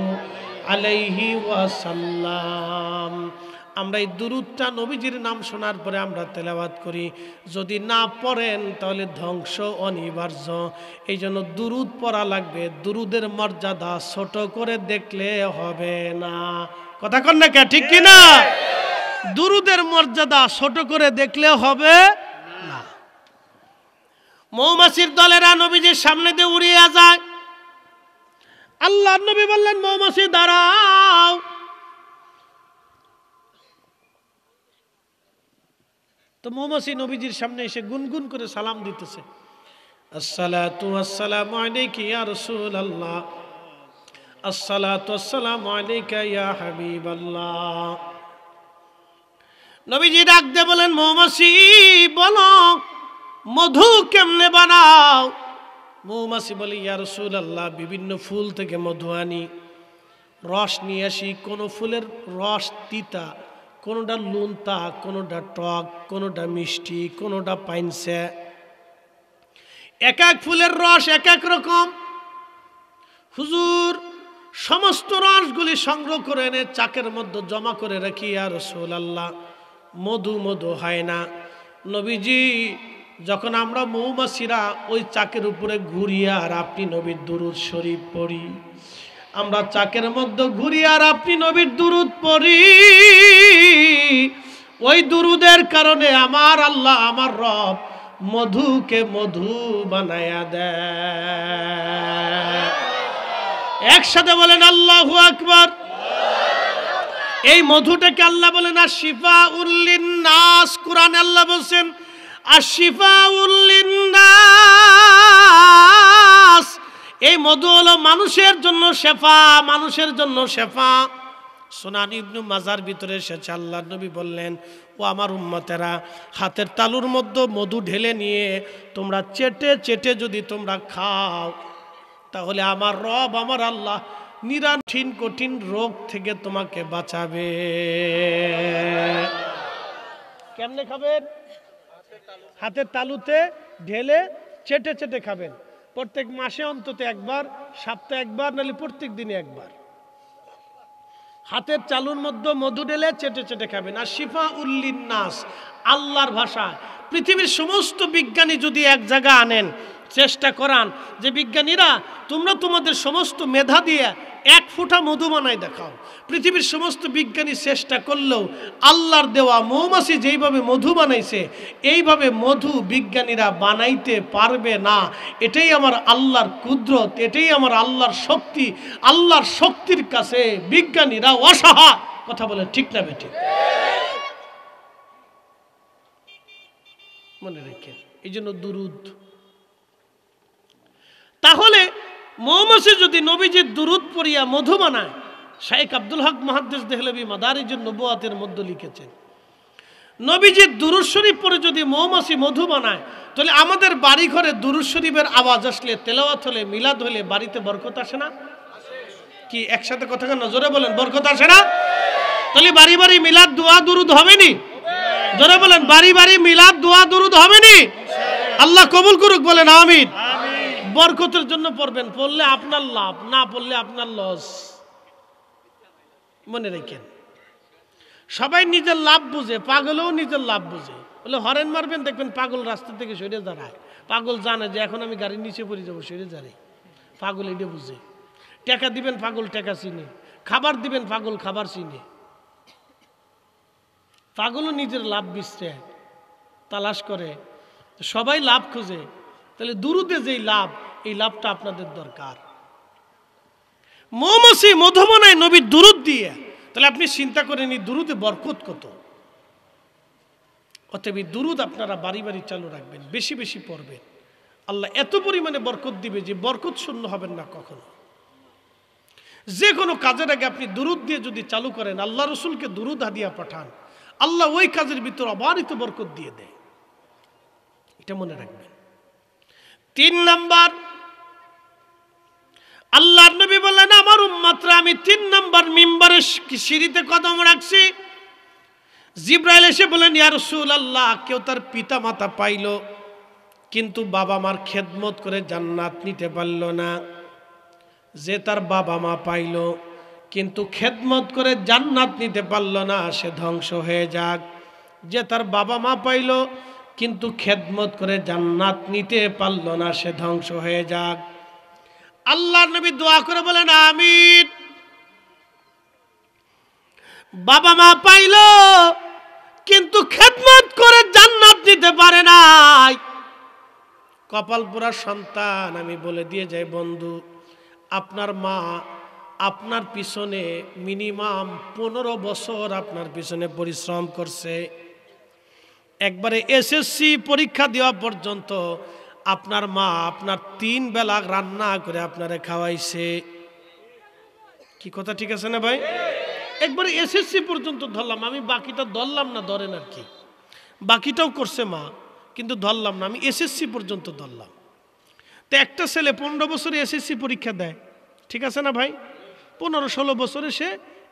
আলাইহি ওয়াসাল্লাম। আমরা এই দুরুদটা নবীজির নাম শোনার পরে আমরা তেলাওয়াত করি, যদি না পড়েন তাহলে ধ্বংস অনিবার্য। এই জন্য দুরুদ পড়া লাগবে। দুরুদের মর্যাদা ছোট করে দেখলে হবে না। কথা কন না কে, ঠিক কিনা? দুরুদের মর্যাদা ছোট করে দেখলে হবে না। মৌমাছির দলেরা নবীজির সামনে দিয়ে উড়িয়ে যায়। আল্লাহর নবী বললেন, মৌমাছি দাঁড়াও। তো মৌমাছি নবীজির সামনে এসে গুনগুন করে সালাম দিতেছে, আসসালাতু ওয়াসসালামু আলাইকা ইয়া রাসূলুল্লাহ, আসসালাতু ওয়াসসালামু আলাইকা ইয়া হাবিবাল্লাহ। নবীজি ডাক দিয়ে বলেন, মৌমাছি বলো মধু কেমনে বানাও? মৌমাছি বলে, ইয়া রাসূলুল্লাহ, বিভিন্ন ফুল থেকে মধু আনি, রস নিয়ে আসি। কোন ফুলের রস তিতা, কোনোটা লুনতা, কোনোটা টক, কোনোটা মিষ্টি, কোনোটা পাইনসে। এক এক ফুলের রস এক এক রকম। হুজুর সমস্ত রসগুলি সংগ্রহ করে এনে চাকের মধ্যে জমা করে রাখি, ইয়া রাসূলুল্লাহ, মধু মধু হয় না। নবীজি যখন আমরা মৌমাছিরা ওই চাকের উপরে ঘুরি আর আপনি নবীর দুরূদ শরীফ পড়ি, আমরা চাকের মধ্যে ঘুরি আর আপনি নবীর দুরূদ পড়ি, ওই দুরূদের কারণে আমার আল্লাহ, আমার রব মধুকে মধু বানায়া দেয়। একসাথে বলেন আল্লাহু আকবার। এই মধুটাকে আল্লাহ বলেন আশ-শিফাউল লিন-নাস। কুরআনে আল্লাহ বলেন আশ-শিফাউল লিন-নাস। এই মধু হলো মানুষের জন্য শেফা, মানুষের জন্য শেফা। সুনান ইবনে মাজার ভিতরে এসেছে, আল্লাহর নবী বললেন, ও আমার উম্মতেরা, হাতের তালুর মধ্যে মধু ঢেলে নিয়ে তোমরা চেটে চেটে যদি তোমরা খাও, তাহলে আমার রব, আমার আল্লাহ নিরাঠিন কঠিন রোগ থেকে তোমাকে বাঁচাবে। কেমনে খাবেন? হাতের তালুতে ঢেলে চেটে চেটে খাবেন। প্রত্যেক মাসে অন্তত একবার, সপ্তাহে একবার, নাহলে প্রত্যেক দিনে একবার হাতের চালুর মধ্যে মধু ঢেলে চেটে চেটে খাবেন। আর শিফাউল লিন-নাস, আল্লাহর ভাষা। পৃথিবীর সমস্ত বিজ্ঞানী যদি এক জায়গা আনেন, চেষ্টা করান যে বিজ্ঞানীরা তোমরা তোমাদের সমস্ত মেধা দিয়ে এক ফোঁটা মধু বানাই দেখাও, পৃথিবীর সমস্ত বিজ্ঞানী চেষ্টা করলেও আল্লাহর দেওয়া মৌমাছি যেইভাবে মধু বানাইছে এইভাবে মধু বিজ্ঞানীরা বানাইতে পারবে না। এটাই আমার আল্লাহর কুদরত, এটাই আমার আল্লাহর শক্তি। আল্লাহর শক্তির কাছে বিজ্ঞানীরা অসহায়। কথা বলে ঠিক না বেটি? মনে রেখেন, এই জন্য দুরুদ। তাহলে মৌমাছি যদি নবীজির দুরুদ পড়িয়া মধু বানায়, শাইখ আব্দুল হক মুহাদ্দিস দেহলভী মাদারিজুন নবুয়াতের মধ্যে লিখেছেন, নবীজির দুরুদ শরীফ পড়ে যদি মৌমাছি মধু বানায়, তাহলে আমাদের বাড়ি ঘরে দুরুদ শরীফের আওয়াজ আসলে, তেলাওয়াত হলে, মিলাদ হলে বাড়িতে বরকত আসে না? কি একসাথে কথা কেন জোরে বলেন, বরকত আসে না? তাহলে বাড়ি বাড়ি মিলাদ দোয়া দুরুদ হবে নি? জোরে বলেন, বাড়ি বাড়ি মিলাদ দোয়া দুরুদ হবে নি? আল্লাহ কবুল করুক, বলেন আমিন। বরকতের জন্য পড়বেন, পড়লে আপনার লাভ, না পড়লে আপনার লস। মনে রাখেন, সবাই নিজের লাভ বুঝে, পাগলও নিজের লাভ বুঝে। বলে হরেন মারবেন, দেখবেন পাগল রাস্তা থেকে সরে দাঁড়ায়। পাগল জানে যে এখন আমি গাড়ির নিচে পড়ে যাবো, সরে দাঁড়ায়। পাগল এটা বুঝে। টাকা দিবেন, পাগল টাকা চিনে। খাবার দিবেন, পাগল খাবার চিনে। পাগলও নিজের লাভ বিচরে তালাশ করে, সবাই লাভ খুঁজে। তাহলে দুরুদে যেই লাভ, এই লাভটা আপনাদের দরকার। মৌমাছি মধু বানায় নবীর দুরুদ দিয়ে, তাহলে আপনি চিন্তা করেন এই দুরুদে বরকত কত। অতএব এই দুরুদ আপনারা বাড়ি বাড়ি চালু রাখবেন, বেশি বেশি পড়বেন। আল্লাহ এত পরিমাণে বরকত দিবে যে বরকত শূন্য হবেন না কখনো। যে কোনো কাজের আগে আপনি দুরুদ দিয়ে যদি চালু করেন, আল্লাহ রসুলকে দুরুদ হাদিয়া পাঠান, আল্লাহ ওই কাজের ভিতর অবারিত বরকত দিয়ে দেয়। এটা মনে রাখবেন। 3 নাম্বার, আল্লাহর নবী বললেন, আমার উম্মতরা আমি 3 নাম্বার মিম্বারে সিঁড়িতে কদম রাখছি। জিবরাইল এসে বলেন, ইয়া রাসূলুল্লাহ, কেউ তার পিতা মাতা পাইল কিন্তু বাবা মার খেদমত করে জান্নাত নিতে পারল না। যে তার বাবা মা পাইল কিন্তু খেদমত করে জান্নাত নিতে পারল না, সে ধ্বংস হয়ে যাক। যে তার বাবা মা পাইল কিন্তু খেদমত করে জান্নাত নিতে পারল না, সে ধ্বংস হয়ে যাক। আল্লাহর নবী দোয়া করে বলেন আমিন। বাবা মা পাইল কিন্তু খেদমত করে জান্নাত নিতে পারে নাই, কপাল পোড়া সন্তান। আমি বলে দিয়ে যাই বন্ধু, আপনার মা আপনার পিছনে মিনিমাম 15 বছর আপনার পিছনে পরিশ্রম করছে। একবারে এসএসসি পরীক্ষা দেওয়া পর্যন্ত আপনার মা আপনার 3 বেলা রান্না করে আপনারে খাওয়াইছে। কি কথা ঠিক আছে না ভাই? একবারে এসএসসি পর্যন্ত ধরলাম, আমি বাকিটা ধরলাম না, ধরেন আর কি, বাকিটাও করছে মা কিন্তু ধরলাম না, আমি এসএসসি পর্যন্ত ধরলাম। তো একটা ছেলে 15 বছরে এসএসসি পরীক্ষা দেয়, ঠিক আছে না ভাই? 15-16 বছরে সে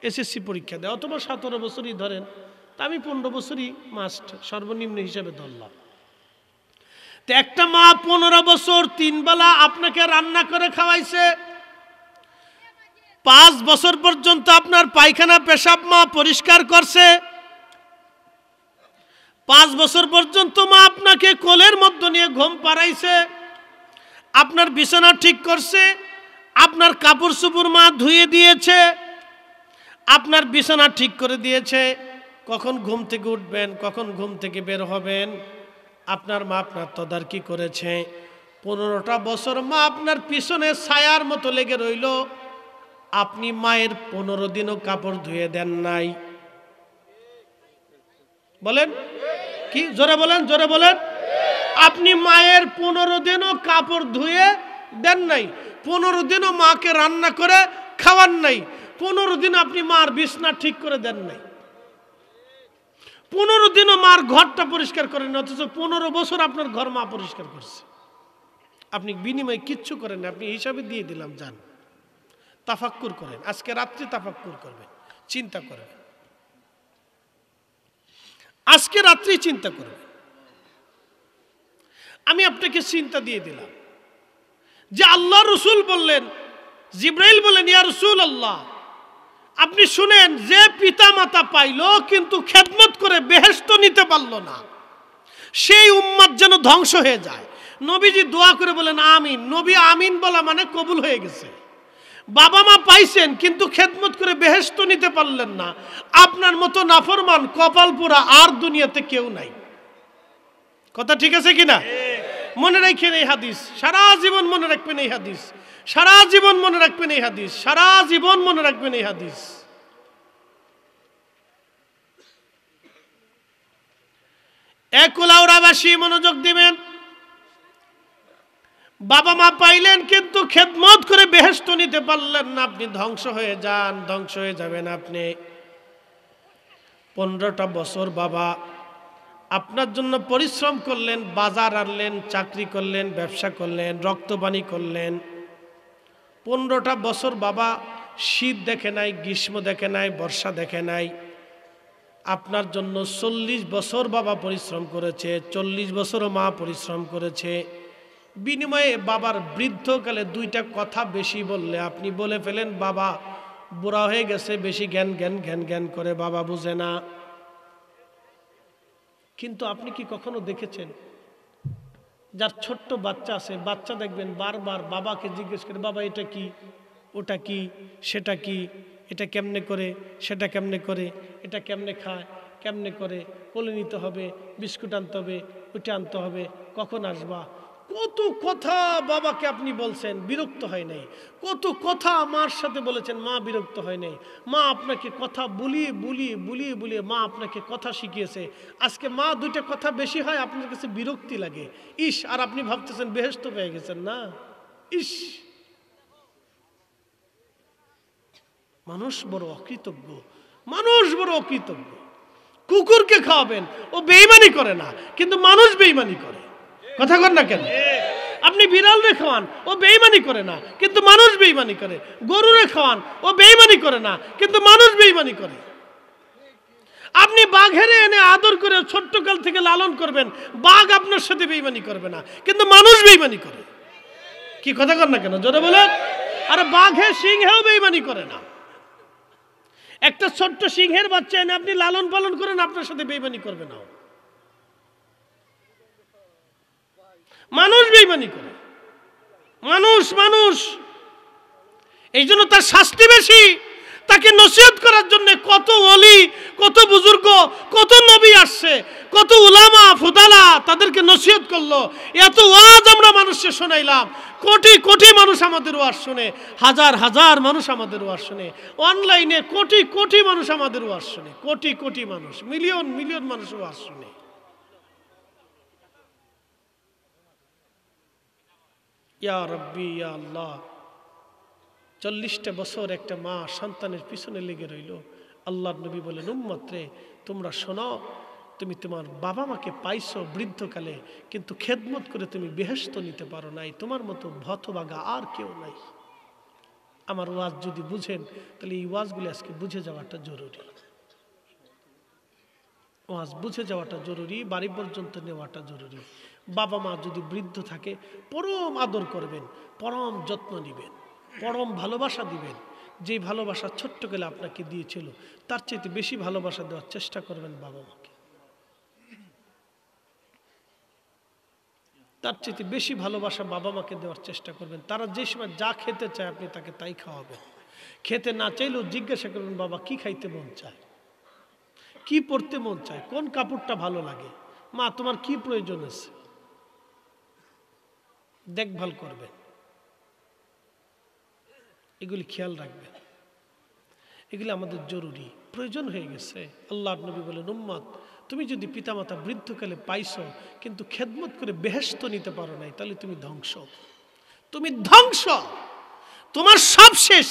এসএসসি পরীক্ষা দেয়, অথবা 17 বছরই ধরেন, তা আমি 15 বছরই মাস্ট সর্বনিম্ন হিসাবে ধরলাম। তো একটা মা 15 বছর 3 বেলা আপনাকে রান্না করে খাওয়াইছে, 5 বছর পর্যন্ত আপনার পায়খানা পেশাব মা পরিষ্কার করছে, 5 বছর পর্যন্ত মা আপনাকে কোলের মধ্যে নিয়ে ঘুম পাড়াইছে, আপনার বিছানা ঠিক করছে, আপনার কাপড় চোপড় মা ধুয়ে দিয়েছে, আপনার বিছানা ঠিক করে দিয়েছে, কখন ঘুম থেকে উঠবেন, কখন ঘুম থেকে বের হবেন, আপনার মা আপনার তদারকি করেছে। 15টা বছর মা আপনার পিছনে ছায়ার মতো লেগে রইল, আপনি মায়ের 15 দিনও কাপড় ধুয়ে দেন নাই। বলেন কি? জোরে বলেন, জোরে বলেন। আপনি মায়ের 15 দিনও কাপড় ধুয়ে দেন নাই, 15 দিনও মাকে রান্না করে খাওয়ান নাই, 15 দিন আপনি মার বিছনা ঠিক করে দেন নাই, 15 দিনও মার ঘরটা পরিষ্কার করেন, অথচ 15 বছর আপনার ঘর মা পরিষ্কার করছে। আপনি বিনিময়ে কিচ্ছু করেন না, আপনি হিসাবে দিয়ে দিলাম। যান তাফাক্কুর করেন, আজকে রাত্রি তাফাক্কুর করবেন, চিন্তা করবেন, আজকে রাত্রি চিন্তা করবেন। আমি আপনাকে চিন্তা দিয়ে দিলাম যে আল্লাহ রসুল বললেন, জিব্রাইল বললেন ইয়া রাসূলুল্লাহ, আপনি শুনেন, যে পিতা মাতা পাইল কিন্তু খেদমত করে বেহেশত নিতে পারল না, সেই উম্মত যেন ধ্বংস হয়ে যায়। নবীজি দোয়া করে বলেন আমিন। নবী আমিন বলা মানে কবুল হয়ে গেছে। বাবা মা পাইছেন কিন্তু খেদমত করে বেহেশত নিতে পারলেন না, আপনার মতো নাফরমান কপাল পোড়া আর দুনিয়াতে কেউ নাই। কথা ঠিক আছে কিনা? মনে রাখবেন এই হাদিস, সারা জীবন মনে রাখবেন এই হাদিস, সারা জীবন মনে রাখবেন এই হাদিস, সারা জীবন মনে রাখবেন এই হাদিস। কুলাউড়াবাসী মনোযোগ দিবেন। বাবা মা পাইলেন কিন্তু খেদমত করে বেহেশত নিতে পারলেন না, আপনি ধ্বংস হয়ে যান, ধ্বংস হয়ে যাবেন আপনি। 15টা বছর বাবা আপনার জন্য পরিশ্রম করলেন, বাজার আনলেন, চাকরি করলেন, ব্যবসা করলেন, রক্তপানি করলেন। 15টা বছর বাবা শীত দেখে নাই, গ্রীষ্ম দেখে নাই, বর্ষা দেখে নাই। আপনার জন্য 40 বছর বাবা পরিশ্রম করেছে, 40 বছরও মা পরিশ্রম করেছে। বিনিময়ে বাবার বৃদ্ধকালে 2টা কথা বেশি বললে আপনি বলে ফেলেন বাবা বুড়া হয়ে গেছে, বেশি জ্ঞান জ্ঞান জ্ঞান জ্ঞান করে, বাবা বুঝে না। কিন্তু আপনি কি কখনো দেখেছেন যার ছোট্ট বাচ্চা আছে, বাচ্চা দেখবেন বারবার বাবাকে জিজ্ঞেস করে, বাবা এটা কি, ওটা কি, সেটা কি, এটা কেমনে করে, সেটা কেমনে করে, এটা কেমনে খায়, কেমনে করে, কোলে নিতে হবে, বিস্কুট আনতে হবে, ওইটা আনতে হবে, কখন আসবা। কত কথা বাবাকে আপনি বলছেন, বিরক্ত হয় নাই। কত কথা মার সাথে বলেছেন, মা বিরক্ত হয় নাই। মা আপনাকে কথা বুলিয়ে বুলিয়ে বুলিয়ে বুলিয়ে মা আপনাকে কথা শিখিয়েছে। আজকে মা 2টা কথা বেশি হয়, আপনার কাছে বিরক্তি লাগে, ইস, আর আপনি ভাবতেছেন বেহেশত পেয়ে গেছেন না, ইস। মানুষ বড় অকৃতজ্ঞ, মানুষ বড় অকৃতজ্ঞ। কুকুরকে খাওয়াবেন, ও বেঈমানি করে না, কিন্তু মানুষ বেঈমানি করে। কথা কর না কেন? আপনি বিড়ালরে খাওয়ান, ও বেঈমানি করে না, কিন্তু মানুষ বেঈমানি করে। গরুরে খাওয়ান, ও বেঈমানি করে না, কিন্তু মানুষ বেঈমানি করে। আপনি বাঘেরে এনে আদর করে ছোট্টকাল থেকে লালন করবেন, বাঘ আপনার সাথে বেঈমানি করবে না, কিন্তু মানুষ বেঈমানি করে। কি কথা কর না কেন? জোরে বলেন। আরে বাঘে সিংহেও বেঈমানি করে না। একটা ছোট্ট সিংহের বাচ্চা এনে আপনি লালন পালন করেন, আপনার সাথে বেইমানি করবে না। মানুষ বেইমানি করে, মানুষ এই জন্য তার শাস্তি বেশি। তাকে নসিহত করার জন্য কত ওলি, কত বুজুর্গ, কত নবী আসছে, কত উলামা ফুদালা তাদেরকে নসিহত করলো। এত ওয়াজ আমরা মানুষকে শোনাইলাম, কোটি কোটি মানুষ আমাদের ওয়াজ শুনে, হাজার হাজার মানুষ আমাদের ওয়াজ শুনে, অনলাইনে কোটি কোটি মানুষ আমাদের ওয়াজ শুনে, কোটি কোটি মানুষ, মিলিয়ন মিলিয়ন মানুষ ওয়াজ শুনে। ইয়া রব্বি ইয়া আল্লাহ, 40টা বছর একটা মা সন্তানের পিছনে লেগে রইল। আল্লাহর নবী বলেন, উম্মত রে, তোমরা শোনো, তুমি তোমার বাবা মাকে পাইছো বৃদ্ধকালে, কিন্তু খেদমত করে তুমি বেহেশত নিতে পারো নাই, তোমার মতো হতভাগা আর কেউ নাই। আমার ওয়াজ যদি বুঝেন, তাহলে এই ওয়াজগুলি আজকে বুঝে যাওয়াটা জরুরি। ওয়াজ বুঝে যাওয়াটা জরুরি, বাড়ি পর্যন্ত নেওয়াটা জরুরি। বাবা মা যদি বৃদ্ধ থাকে, পরম আদর করবেন, পরম যত্ন নিবেন, পরম ভালোবাসা দিবেন। যে ভালোবাসা ছোট্ট গেলে আপনাকে দিয়েছিল, তার চাইতে বেশি ভালোবাসা দেওয়ার চেষ্টা করবেন বাবা মাকে, তার চাইতে বেশি ভালোবাসা বাবা মাকে দেওয়ার চেষ্টা করবেন। তারা যে সময় যা খেতে চায় আপনি তাকে তাই খাওয়াবেন। খেতে না চাইলেও জিজ্ঞাসা করবেন, বাবা কি খাইতে মন চায়, কি পড়তে মন চায়, কোন কাপড়টা ভালো লাগে, মা তোমার কি প্রয়োজন আছে, দেখভাল করবেন। এগুলি খেয়াল রাখবেন, এগুলি আমাদের জরুরি, প্রয়োজন হয়ে গেছে। আল্লাহর নবী বলেন, উম্মত, তুমি যদি পিতামাতা বৃদ্ধকালে পাইছো কিন্তু খেদমত করে বেহেশত নিতে পারো নাই, তাহলে তুমি ধ্বংস, তুমি ধ্বংস, তোমার সব শেষ।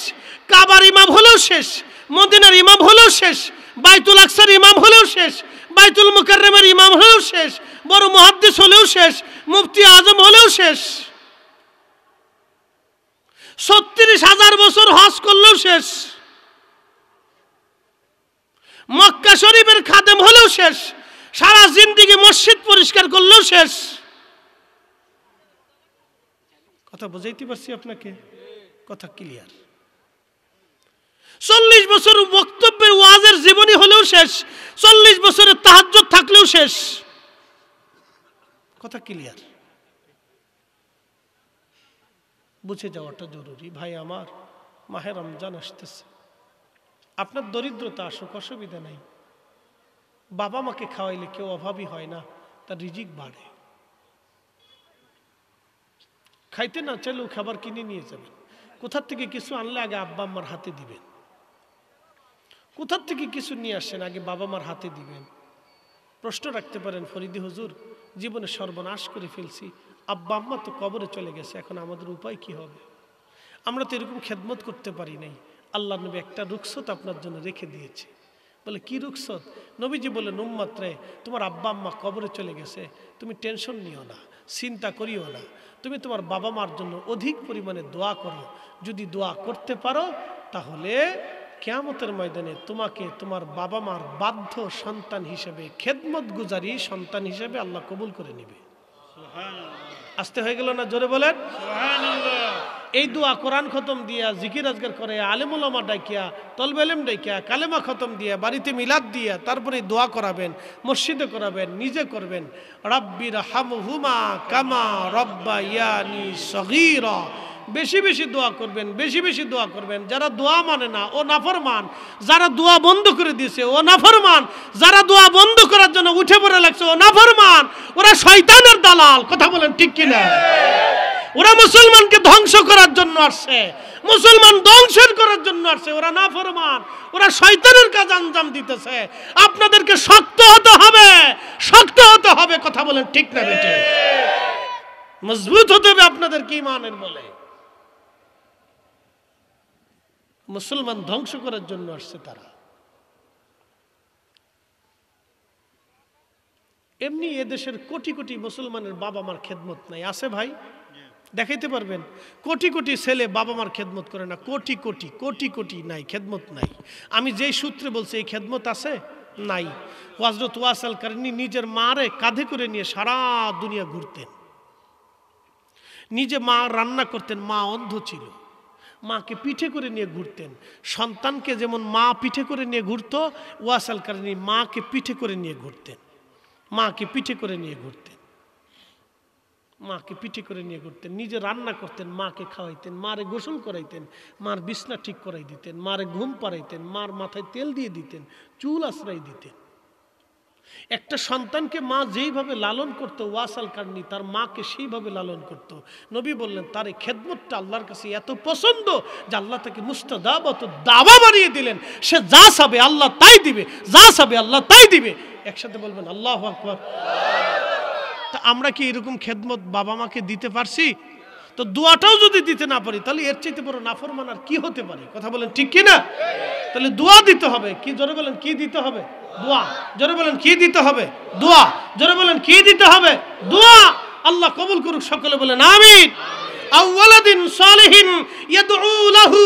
কাবার ইমাম হলেও শেষ, মদিনার ইমাম হলেও শেষ, বাইতুল আকসার ইমাম হলেও শেষ, বাইতুল মুকাররমের ইমাম হলেও শেষ, বড় মুহাদ্দিস হলেও শেষ, মুফতি আজম হলেও শেষ, ৩৬,০০০ বছর হজ করলেও শেষ, মক্কা শরীফের খাদেম হলেও শেষ, সারা জিন্দেগি মসজিদ পরিষ্কার করলেও শেষ। কথা বুঝাইতে পারছি আপনাকে? কথা ক্লিয়ার? ৪০ বছর বক্তব্যের ওয়াজের জীবনী হলেও শেষ, ৪০ বছরের তাহাজ্জুদ থাকলেও শেষ। কথা ক্লিয়ার? বুঝে যাওয়াটা জরুরি। ভাই আমার, মাহে রমজান আসতেছে, আপনার দরিদ্রতা আসুক, অসুবিধা নাই। বাবা মাকে খাওয়াইলে কেউ অভাবী হয় না, তার রিজিক বাড়ে। খাইতে না চাইলেও খাবার কিনে নিয়ে যাবেন। কোথার থেকে কিছু আনলে আগে আব্বা আম্মার হাতে দিবেন, কোথার থেকে কিছু নিয়ে আসেন আগে বাবা মার হাতে দিবেন। প্রশ্ন রাখতে পারেন, ফরিদি হুজুর, জীবনে সর্বনাশ করে ফেলছি, আব্বা আম্মা তো কবরে চলে গেছে, এখন আমাদের উপায় কি হবে? আমরা তো এরকম খেদমত করতে পারি নাই। আল্লাহ নবী একটা রুখসত আপনার জন্য রেখে দিয়েছে। বলে, কি রুখসত? নবীজি বলেন, উম্মত রে, তোমার আব্বা আম্মা কবরে চলে গেছে, তুমি টেনশন নিও না, চিন্তা করিও না, তুমি তোমার বাবা মার জন্য অধিক পরিমাণে দোয়া করো। যদি দোয়া করতে পারো, তাহলে কিয়ামতের ময়দানে তোমাকে তোমার বাবা মার বাধ্য সন্তান হিসেবে, খেদমত গুজারি সন্তান হিসেবে আল্লাহ কবুল করে নেবে। আসতে হয়ে গেল না? জোরে বলেন সুবহানাল্লাহ। এই দোয়া কোরআন খতম দিয়া, জিকির আজগার করে, আলেম ওলামা ডাকিয়া, তলবে ইলম ডাকিয়া, কালেমা খতম দিয়া, বাড়িতে মিলাদ দিয়া, তারপরে দোয়া করাবেন, মসজিদে করাবেন, নিজে করবেন। রাব্বির হামহুমা কামা রাব্বায়ানি সগীরা। বেশি বেশি দোয়া করবেন, বেশি বেশি দোয়া করবেন। যারা দোয়া মানে না ও নাফরমান, যারা দোয়া বন্ধ করে দিয়েছে ও নাফরমান, যারা দোয়া বন্ধ করার জন্য উঠে পড়ে লাগছে ও নাফরমান, ওরা শয়তানের দালাল। কথা বলেন ঠিক কিনা? ওরা মুসলমানকে ধ্বংস করার জন্য আসছে, মুসলমান ধ্বংসের করার জন্য আসছে। ওরা নাফরমান, ওরা শয়তানের কাজ আঞ্জাম দিতেছে। আপনাদেরকে শক্ত হতে হবে, শক্ত হতে হবে। কথা বলেন ঠিক না বেটে? মজবুত হতে হবে আপনাদেরকে ঈমানের বলে। মুসলমান ধ্বংস করার জন্য আসছে তারা। এমনি এদেশের কোটি কোটি মুসলমানের বাবা মার খেদমত নাই, আছে ভাই? দেখাইতে পারবেন? কোটি কোটি ছেলে বাবা মার খেদমত করে না, কোটি কোটি কোটি কোটি নাই, খেদমত নাই। আমি যেই সূত্রে বলছি, এই খেদমত আছে নাই। হযরত ওয়াস আল কারনী নিজের মারে কাঁধে করে নিয়ে সারা দুনিয়া ঘুরতেন, নিজে মা রান্না করতেন, মা অন্ধ ছিল, মাকে পিঠে করে নিয়ে ঘুরতেন। সন্তানকে যেমন মা পিঠে করে নিয়ে ঘুরতো, ওয়াস আল কারনী মাকে পিঠে করে নিয়ে ঘুরতেন, মাকে পিঠে করে নিয়ে ঘুরতেন, মাকে পিঠে করে নিয়ে ঘুরতেন। নিজে রান্না করতেন, মাকে খাওয়াইতেন, মারে গোসল করাইতেন, মার বিছনা ঠিক করাই দিতেন, মারে ঘুম পাড়াইতেন, মার মাথায় তেল দিয়ে দিতেন, চুল আশ্রয় দিতেন। একটা সন্তানকে মা যেইভাবে লালন করতো ওয়াস আল কারনী তার মাকে সেইভাবে লালন করতো। নবী বললেন তার এই খেদমতটা আল্লাহর কাছে এত পছন্দ যে আল্লাহ তাকে মুস্তাদাবাত দাওয়া বানিয়ে দিলেন। সে যা চাবে আল্লাহ তাই দিবে, যা চাবে আল্লাহ তাই দিবে। একসাথে বলবেন আল্লাহু আকবার। তা আমরা কি এরকম খেদমত বাবা মাকে দিতে পারছি? তো দোয়াটাও যদি দিতে না পারি তাহলে এর চাইতে বড় নাফরমান আর কি হতে পারে? কথা বলেন ঠিক কি না? তাহলে দোয়া দিতে হবে। কি জোরে বলেন কি দিতে হবে? দোয়া। জোরে বলেন কি দিতে হবে? দোয়া। জোরে বলেন কি দিতে হবে? দোয়া। আল্লাহ কবুল করুক, সকলে বলেন আমিন। আওয়ালাদিন সালিহিন ইয়াদউ লাহু,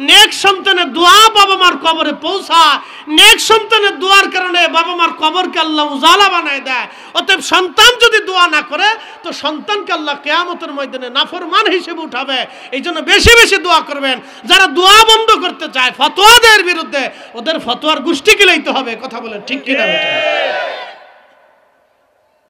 নেক সন্তানের দোয়া বাবা মার কবরে পৌঁছায়। নেক সন্তানের দোয়ার কারণে বাবা মার কবরকে আল্লাহ উজালা বানায় দেয়। অতএব সন্তান যদি দোয়া না করে তো সন্তানকে আল্লাহ কিয়ামতের ময়দানে নাফরমান হিসেবে উঠাবে। এই জন্য বেশি বেশি দোয়া করবেন। যারা দোয়া বন্ধ করতে চায় ফতোয়াদের বিরুদ্ধে, ওদের ফতোয়ার গোষ্ঠী কিলাইতে হবে। কথা বলেন ঠিক কিনা?